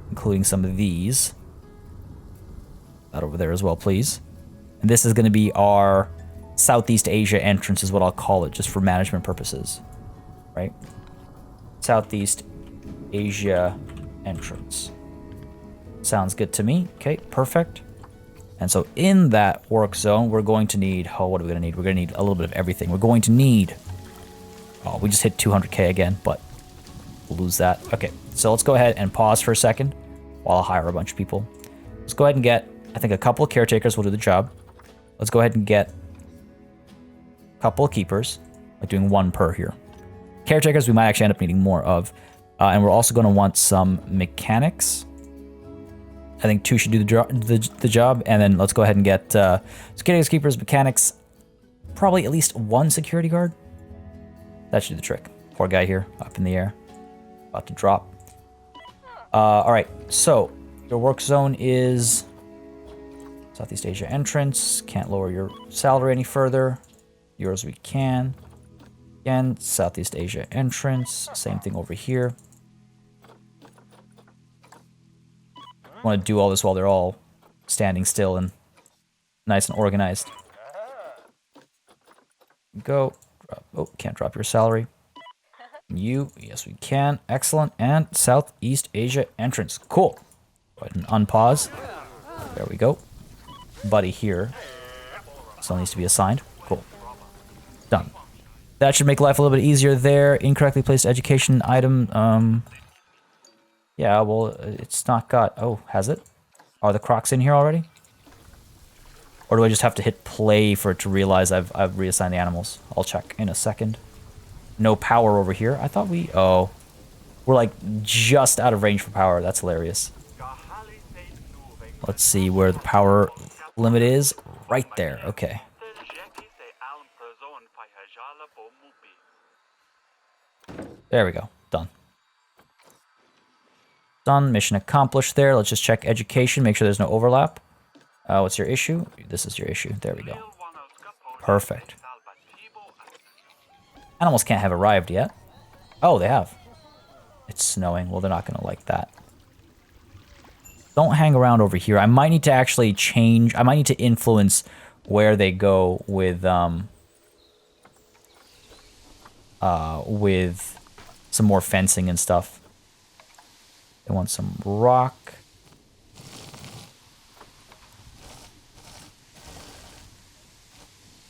[SPEAKER 1] including some of these. That over there as well, please. And this is going to be our Southeast Asia entrance is what I'll call it, just for management purposes. Right? Southeast Asia entrance. Sounds good to me. Okay, perfect. And so in that work zone, we're going to need... Oh, what are we going to need? We're going to need a little bit of everything. We're going to need... Oh, we just hit 200k again, but we'll lose that. Okay, so let's go ahead and pause for a second while I hire a bunch of people. Let's go ahead and get... I think a couple of caretakers will do the job. Let's go ahead and get a couple of keepers. Like doing one per here. Caretakers we might actually end up needing more of. And we're also going to want some mechanics. I think 2 should do the job. And then let's go ahead and get caretakers, keepers, mechanics. Probably at least 1 security guard. That should do the trick. Poor guy here, up in the air. About to drop. Alright, so your work zone is Southeast Asia entrance. Can't lower your salary any further. Yours we can. Again, Southeast Asia entrance. Same thing over here. Want to do all this while they're all standing still and nice and organized. Go. Oh, can't drop your salary. You, yes we can. Excellent. And Southeast Asia entrance. Cool. Go ahead and unpause. There we go. Buddy here still needs to be assigned. Cool. Done. That should make life a little bit easier there. Incorrectly placed education item. Yeah, well, it's not got... Oh, has it? Are the CROCS in here already? Or do I just have to hit play for it to realize I've reassigned the animals? I'll check in a second. No power over here. I thought we... Oh. We're like just out of range for power. That's hilarious. Let's see where the power limit is. Right there. Okay. There we go. Done. Done. Mission accomplished there. Let's just check education. Make sure there's no overlap. What's your issue? This is your issue. There we go. Perfect. Animals can't have arrived yet. Oh, they have. It's snowing. Well, they're not going to like that. Don't hang around over here. I might need to actually change. I might need to influence where they go with some more fencing and stuff. They want some rock.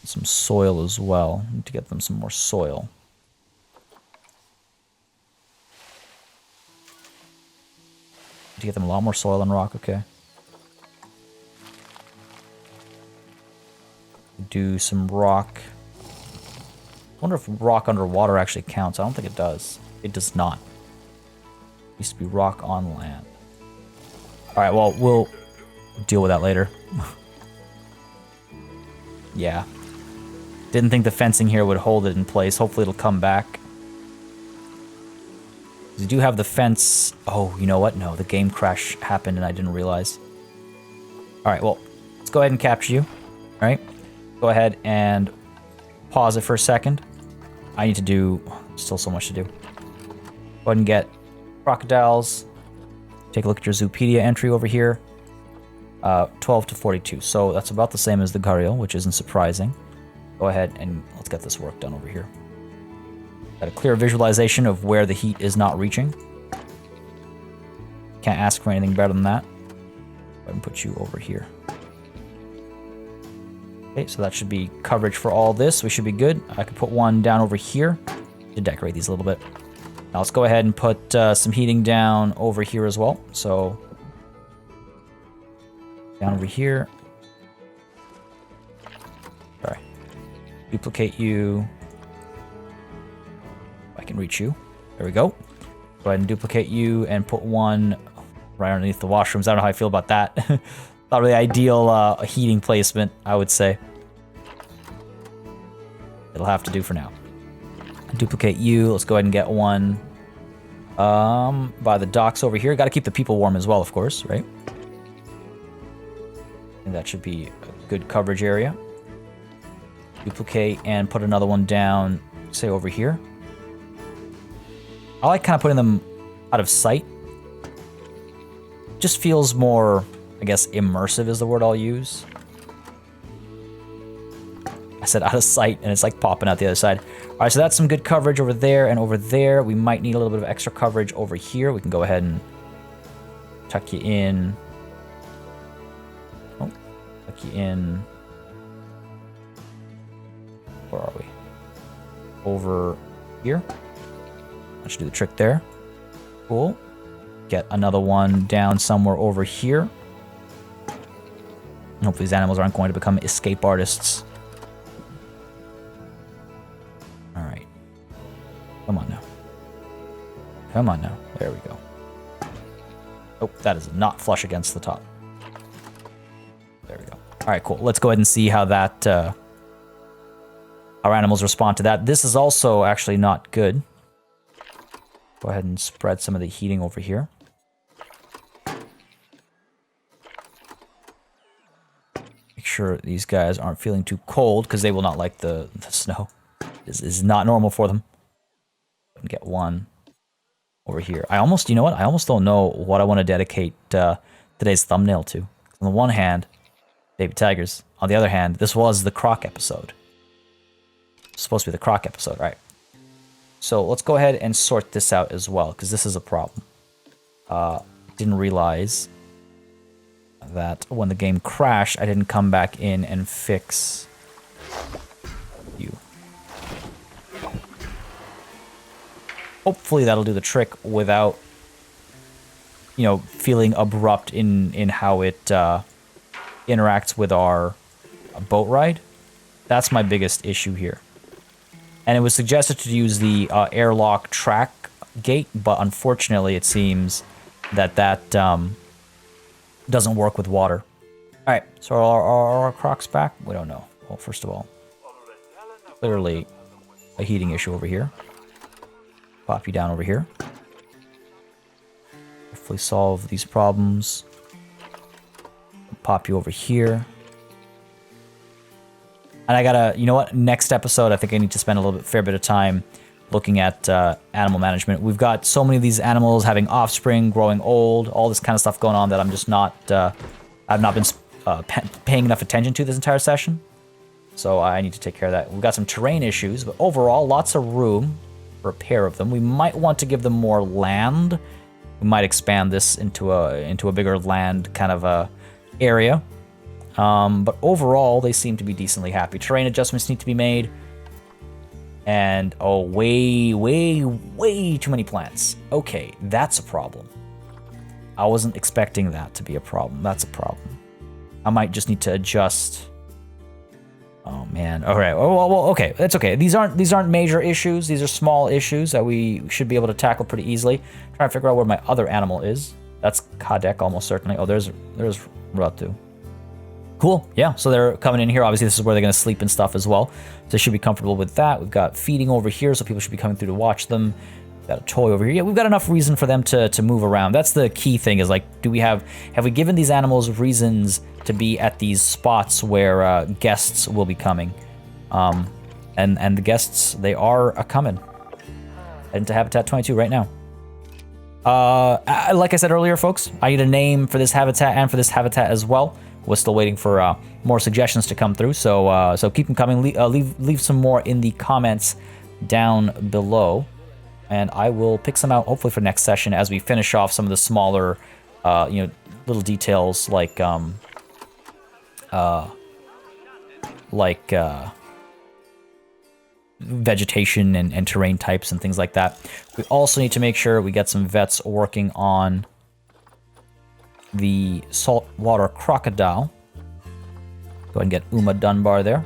[SPEAKER 1] Some soil as well. Need to get them some more soil. Need to get them a lot more soil and rock, okay. Do some rock. I wonder if rock underwater actually counts. I don't think it does. It does not. It used to be rock on land. Alright, well, we'll deal with that later. Yeah. Didn't think the fencing here would hold it in place. Hopefully it'll come back. We do have the fence. Oh, you know what? No, the game crash happened and I didn't realize. Alright, well, let's go ahead and capture you. Alright. Go ahead and pause it for a second. I need to do... Still so much to do. Go ahead and get crocodiles. Take a look at your Zoopedia entry over here. 12 to 42. So that's about the same as the Gharial, which isn't surprising. Go ahead and let's get this work done over here. Got a clear visualization of where the heat is not reaching. Can't ask for anything better than that. Go ahead and put you over here. Okay, so that should be coverage for all this. We should be good. I could put one down over here to decorate these a little bit. Now let's go ahead and put some heating down over here as well. So down over here. Sorry. Duplicate you. If I can reach you. There we go. Go ahead and duplicate you and put one right underneath the washrooms. I don't know how I feel about that. Not really ideal heating placement, I would say. It'll have to do for now. Duplicate you. Let's go ahead and get one by the docks over here. Got to keep the people warm as well, of course, right? And that should be a good coverage area. Duplicate and put another one down, say over here. I like kind of putting them out of sight. Just feels more, I guess, immersive is the word I'll use. I said out of sight, and it's like popping out the other side. All right, so that's some good coverage over there and over there. We might need a little bit of extra coverage over here. We can go ahead and tuck you in. Oh, tuck you in. Where are we? Over here. That should do the trick there. Cool. Get another one down somewhere over here. And hopefully these animals aren't going to become escape artists. Alright. Come on now. Come on now. There we go. Oh, that is not flush against the top. There we go. Alright, cool. Let's go ahead and see how that... our animals respond to that. This is also actually not good. Go ahead and spread some of the heating over here. Make sure these guys aren't feeling too cold, because they will not like the snow. This is not normal for them. Get one over here. I almost, you know what? I almost don't know what I want to dedicate today's thumbnail to. On the one hand, Baby Tigers. On the other hand, this was the Croc episode. It's supposed to be the Croc episode, right? So let's go ahead and sort this out as well, because this is a problem. Didn't realize that when the game crashed, I didn't come back in and fix you. Hopefully that'll do the trick without, you know, feeling abrupt in how it interacts with our boat ride. That's my biggest issue here. And it was suggested to use the airlock track gate, but unfortunately it seems that doesn't work with water. Alright, so are our Crocs back? We don't know. Well, first of all, clearly a heating issue over here. Pop you down over here. Hopefully solve these problems. Pop you over here. And I gotta, you know what? Next episode, I think I need to spend a fair bit of time looking at animal management. We've got so many of these animals having offspring, growing old, all this kind of stuff going on that I'm just not, I've not been paying enough attention to this entire session. So I need to take care of that. We've got some terrain issues, but overall, lots of room for a pair of them. We might want to give them more land. We might expand this into a bigger land kind of area. But overall, they seem to be decently happy. Terrain adjustments need to be made. And, oh, way too many plants. Okay, that's a problem. I wasn't expecting that to be a problem. That's a problem. I might just need to adjust. Oh, man. All right. Oh, well, okay. That's okay. These aren't major issues. These are small issues that we should be able to tackle pretty easily. Trying to figure out where my other animal is. That's Kadek, almost certainly. Oh, there's Ratu. Cool, yeah, so they're coming in here. Obviously, this is where they're going to sleep and stuff as well. So they should be comfortable with that. We've got feeding over here, so people should be coming through to watch them. We've got a toy over here. Yeah, we've got enough reason for them to move around. That's the key thing is, like, have we given these animals reasons to be at these spots where guests will be coming? And the guests, they are a-coming. Heading to Habitat 22 right now. Like I said earlier, folks, I need a name for this habitat and for this habitat as well. We're still waiting for more suggestions to come through, so keep them coming. Leave some more in the comments down below, and I will pick some out hopefully for next session as we finish off some of the smaller, little details like vegetation and terrain types and things like that. We also need to make sure we get some vets working on the saltwater crocodile. Go ahead and get Uma Dunbar there.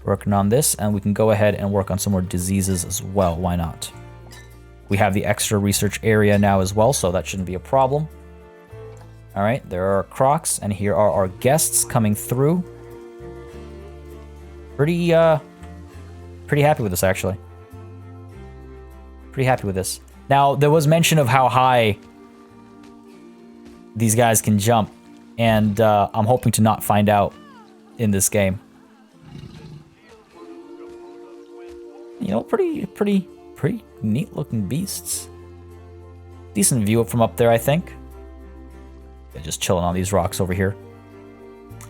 [SPEAKER 1] Working on this, and we can go ahead and work on some more diseases as well. Why not? We have the extra research area now as well, so that shouldn't be a problem. All right, there are Crocs, and here are our guests coming through. Pretty Pretty happy with this, actually. Pretty happy with this. Now, there was mention of how high these guys can jump, and I'm hoping to not find out in this game. You know, pretty neat looking beasts. Decent view from up there, I think. They're just chilling on these rocks over here.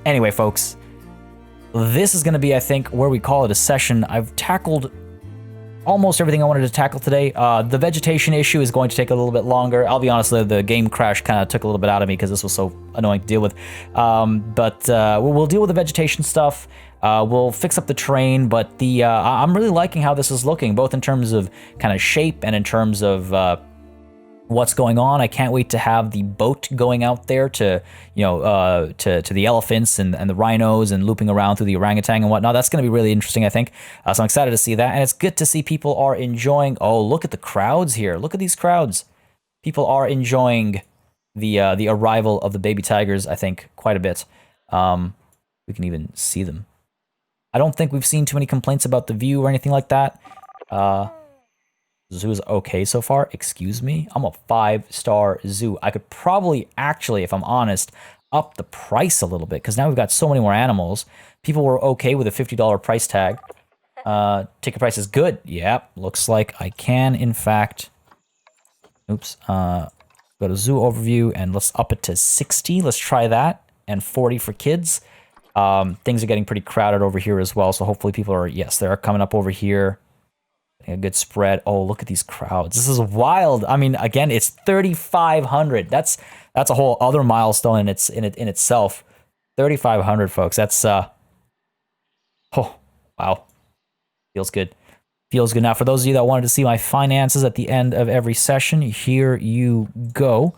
[SPEAKER 1] Anyway, folks, this is going to be, I think, where we call it a session. I've tackled almost everything I wanted to tackle today. The vegetation issue is going to take a little bit longer. I'll be honest, the game crash kind of took a little bit out of me because this was so annoying to deal with. But we'll deal with the vegetation stuff. We'll fix up the terrain, but I'm really liking how this is looking, both in terms of kind of shape and in terms of what's going on. I can't wait to have the boat going out there to, you know, to the elephants and the rhinos and looping around through the orangutan and whatnot. That's going to be really interesting, I think. So I'm excited to see that. And it's good to see people are enjoying. Oh, look at the crowds here. Look at these crowds. People are enjoying the arrival of the baby tigers, I think, quite a bit. We can even see them. I don't think we've seen too many complaints about the view or anything like that. Zoo is okay so far. Excuse me. I'm a 5-star zoo. I could probably actually, if I'm honest, up the price a little bit because now we've got so many more animals. People were okay with a $50 price tag. Ticket price is good. Yep. Looks like I can, in fact. Oops. Go to zoo overview and let's up it to 60. Let's try that. And 40 for kids. Things are getting pretty crowded over here as well. So hopefully people are, yes, they are coming up over here. A good spread. Oh, look at these crowds. This is wild. I mean, again, it's 3,500. That's a whole other milestone in itself. 3,500, folks. That's oh, wow. Feels good. Feels good. Now, for those of you that wanted to see my finances at the end of every session, here you go.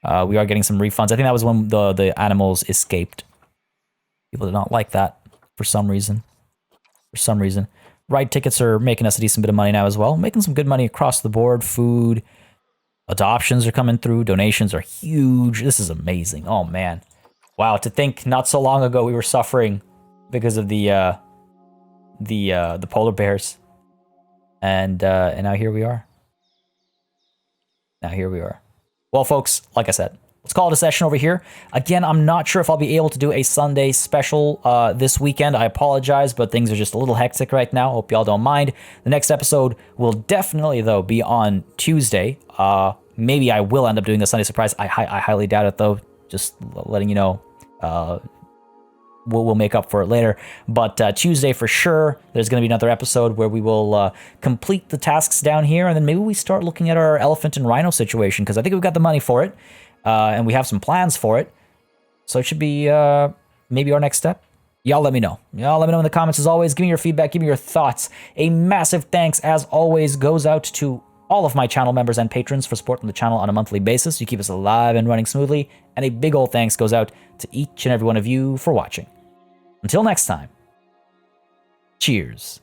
[SPEAKER 1] We are getting some refunds. I think that was when the animals escaped. People did not like that for some reason. Ride tickets are making us a decent bit of money now as well. Making some good money across the board. Food, adoptions are coming through. Donations are huge. This is amazing. Oh, man. Wow, to think not so long ago we were suffering because of the polar bears. And now here we are. Well, folks, like I said, let's call it a session over here. Again, I'm not sure if I'll be able to do a Sunday special this weekend. I apologize, but things are just a little hectic right now. Hope y'all don't mind. The next episode will definitely, though, be on Tuesday. Maybe I will end up doing a Sunday surprise. I highly doubt it, though. Just letting you know. We'll make up for it later. But Tuesday for sure, there's going to be another episode where we will complete the tasks down here, and then maybe we start looking at our elephant and rhino situation, because I think we've got the money for it. And we have some plans for it. So it should be maybe our next step. Y'all let me know. Y'all let me know in the comments as always. Give me your feedback. Give me your thoughts. A massive thanks, as always, goes out to all of my channel members and patrons for supporting the channel on a monthly basis. You keep us alive and running smoothly. And a big old thanks goes out to each and every one of you for watching. Until next time, cheers.